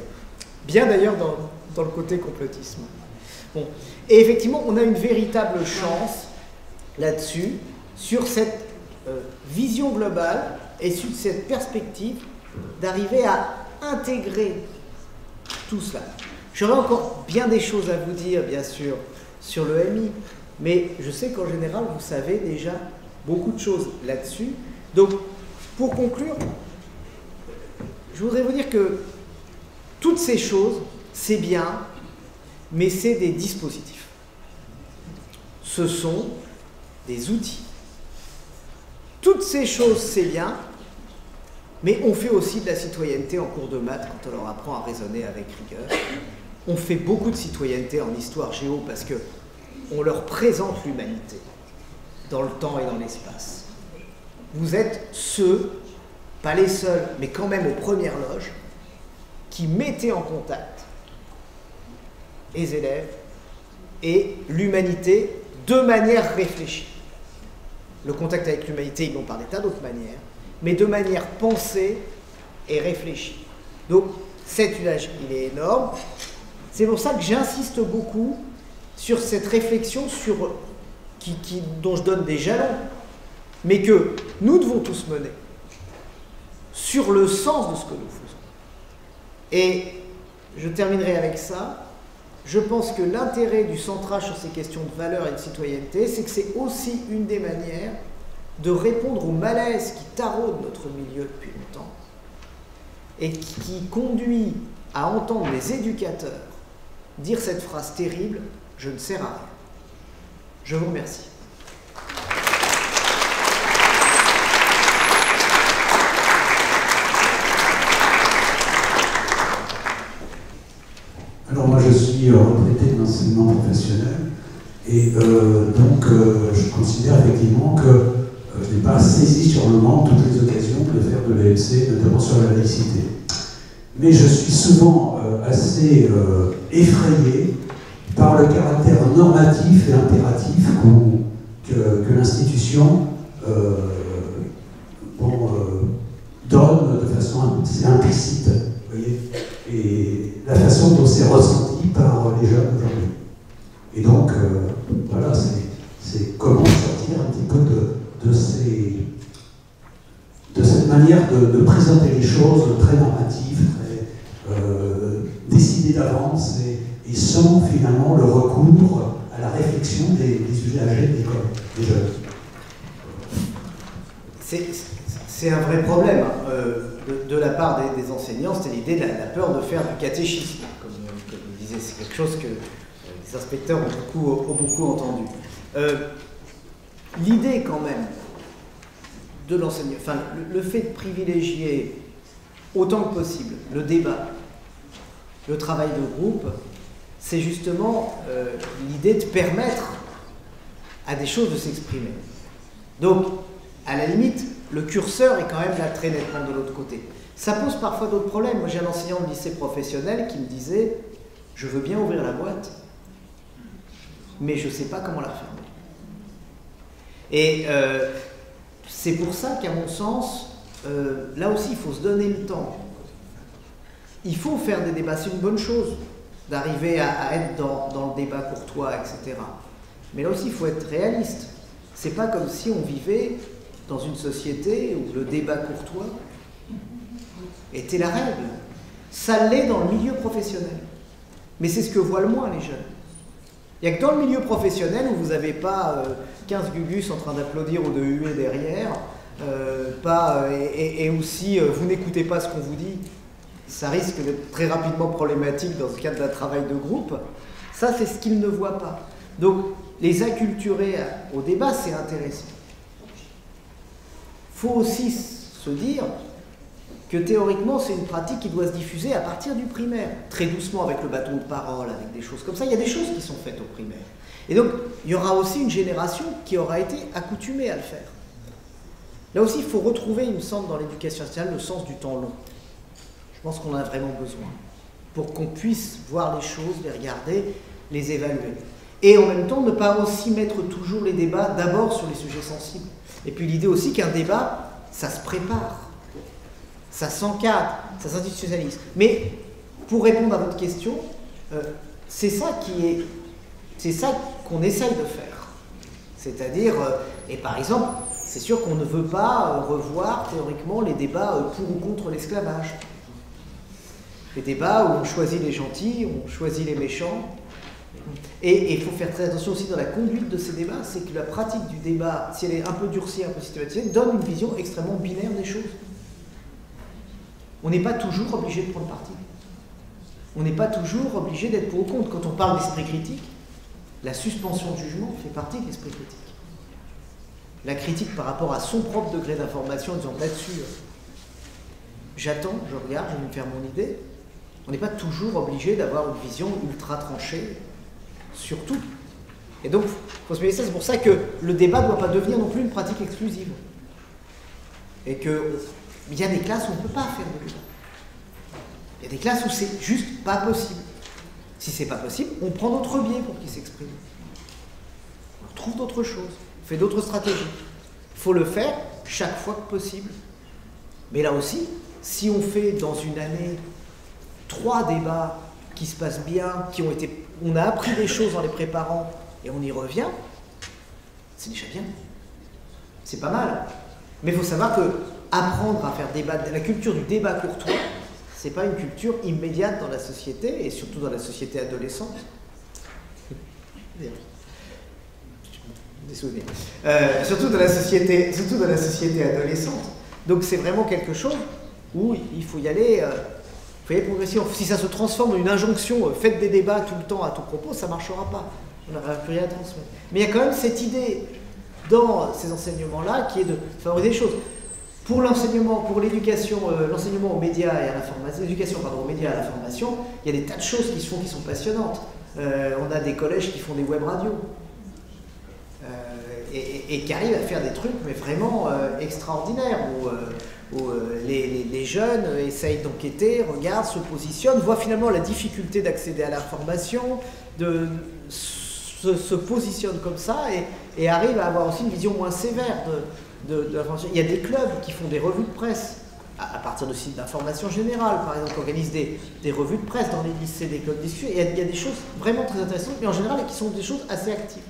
bien d'ailleurs dans le côté complotisme. Bon. Et effectivement, on a une véritable chance là-dessus, sur cette vision globale et sur cette perspective d'arriver à intégrer tout cela. J'aurais encore bien des choses à vous dire, bien sûr, sur l'EMI, mais je sais qu'en général, vous savez déjà beaucoup de choses là-dessus. Donc, pour conclure, je voudrais vous dire que toutes ces choses, c'est bien, mais c'est des dispositifs. Ce sont des outils. Toutes ces choses, c'est bien, mais on fait aussi de la citoyenneté en cours de maths quand on leur apprend à raisonner avec rigueur. On fait beaucoup de citoyenneté en histoire géo parce qu'on leur présente l'humanité dans le temps et dans l'espace. vous êtes ceux, pas les seuls, mais quand même aux premières loges, qui mettaient en contact les élèves et l'humanité de manière réfléchie. Le contact avec l'humanité, ils l'ont par des tas d'autres manières, mais de manière pensée et réfléchie. Donc, cet usage, il est énorme. C'est pour ça que j'insiste beaucoup sur cette réflexion dont je donne des jalons, mais que nous devons tous mener sur le sens de ce que nous faisons. Et je terminerai avec ça. Je pense que l'intérêt du centrage sur ces questions de valeur et de citoyenneté, c'est que c'est aussi une des manières de répondre au malaise qui taraude notre milieu depuis longtemps et qui conduit à entendre les éducateurs dire cette phrase terrible « je ne sers à rien ». Je vous remercie. Alors moi je suis retraité de l'enseignement professionnel et je considère effectivement que je n'ai pas saisi sur le moment toutes les occasions de faire de l'EMC, notamment sur la laïcité. Mais je suis souvent assez effrayé par le caractère normatif et impératif que l'institution donne de façon assez implicite, vous voyez, et la façon dont c'est ressenti par les jeunes aujourd'hui. Et donc, voilà, c'est comment sortir un petit peu de cette manière de présenter les choses très normatives, très décidées d'avance et sans finalement le recours à la réflexion des usagers de l'école, des jeunes. C'est un vrai problème de la part des enseignants, c'était l'idée de la peur de faire du catéchisme, comme je disais, c'est quelque chose que les inspecteurs ont beaucoup entendu. L'idée quand même de l'enseignement, enfin le fait de privilégier autant que possible le débat, le travail de groupe, c'est justement l'idée de permettre à des choses de s'exprimer. Donc, à la limite, le curseur est quand même là très nettement de l'autre côté. Ça pose parfois d'autres problèmes. Moi, j'ai un enseignant de lycée professionnel qui me disait « Je veux bien ouvrir la boîte, mais je ne sais pas comment la fermer. » Et c'est pour ça qu'à mon sens, là aussi, il faut se donner le temps. Il faut faire des débats, c'est une bonne chose d'arriver à être dans le débat courtois, etc. Mais là aussi, il faut être réaliste. C'est pas comme si on vivait dans une société où le débat courtois était la règle. Ça l'est dans le milieu professionnel. Mais c'est ce que voient le moins les jeunes. Il n'y a que dans le milieu professionnel où vous n'avez pas 15 gugus en train d'applaudir ou de huer derrière, et aussi vous n'écoutez pas ce qu'on vous dit, ça risque d'être très rapidement problématique dans le cadre d'un travail de groupe. Ça, c'est ce qu'ils ne voient pas. Donc, les acculturer au débat, c'est intéressant. Il faut aussi se dire que théoriquement, c'est une pratique qui doit se diffuser à partir du primaire, très doucement avec le bâton de parole, avec des choses comme ça. Il y a des choses qui sont faites au primaire. Et donc, il y aura aussi une génération qui aura été accoutumée à le faire. Là aussi, il faut retrouver, il me semble, dans l'éducation nationale, le sens du temps long. Je pense qu'on en a vraiment besoin pour qu'on puisse voir les choses, les regarder, les évaluer. Et en même temps, ne pas aussi mettre toujours les débats d'abord sur les sujets sensibles. Et puis l'idée aussi qu'un débat, ça se prépare, ça s'encadre, ça s'institutionnalise. Mais pour répondre à votre question, c'est ça qu'on essaye de faire. C'est-à-dire, et par exemple, c'est sûr qu'on ne veut pas revoir théoriquement les débats pour ou contre l'esclavage. Les débats où on choisit les gentils, on choisit les méchants. Et il faut faire très attention aussi dans la conduite de ces débats, c'est que la pratique du débat, si elle est un peu durcie, un peu systématisée, donne une vision extrêmement binaire des choses. On n'est pas toujours obligé de prendre parti. On n'est pas toujours obligé d'être pour ou contre. Quand on parle d'esprit critique, la suspension de jugement fait partie de l'esprit critique. La critique par rapport à son propre degré d'information, en disant là-dessus, j'attends, je regarde, je vais me faire mon idée. On n'est pas toujours obligé d'avoir une vision ultra tranchée sur tout. Et donc, il faut se méfier de ça. C'est pour ça que le débat ne doit pas devenir non plus une pratique exclusive. Et qu'il y a des classes où on ne peut pas faire de débat. Il y a des classes où c'est juste pas possible. Si c'est pas possible, on prend d'autres biais pour qu'ils s'expriment. On trouve d'autres choses, on fait d'autres stratégies. Il faut le faire chaque fois que possible. Mais là aussi, si on fait dans une année 3 débats qui se passent bien, on a appris des choses en les préparant et on y revient, c'est déjà bien. C'est pas mal. Mais il faut savoir que apprendre à faire la culture du débat courtois, c'est pas une culture immédiate dans la société, et surtout dans la société adolescente. Des souvenirs. Surtout dans la société adolescente. Donc c'est vraiment quelque chose où il faut y aller progressivement. Si ça se transforme en une injonction, faites des débats tout le temps à tout propos, ça ne marchera pas. On n'aura plus rien à transmettre. Mais il y a quand même cette idée dans ces enseignements-là qui est de favoriser les choses. Pour l'enseignement, pour l'éducation, l'enseignement aux médias et à l'information, l'éducation aux médias et à l'information, il y a des tas de choses qui se font qui sont passionnantes. On a des collèges qui font des web radios et qui arrivent à faire des trucs mais vraiment extraordinaires où les jeunes essayent d'enquêter, regardent, se positionnent, voient finalement la difficulté d'accéder à l'information, se positionnent comme ça et arrivent à avoir aussi une vision moins sévère de l'information. Il y a des clubs qui font des revues de presse à partir de sites d'information générale, par exemple, qui organisent des revues de presse dans les lycées, des clubs de discussion. Il y a des choses vraiment très intéressantes, mais en général qui sont des choses assez actives.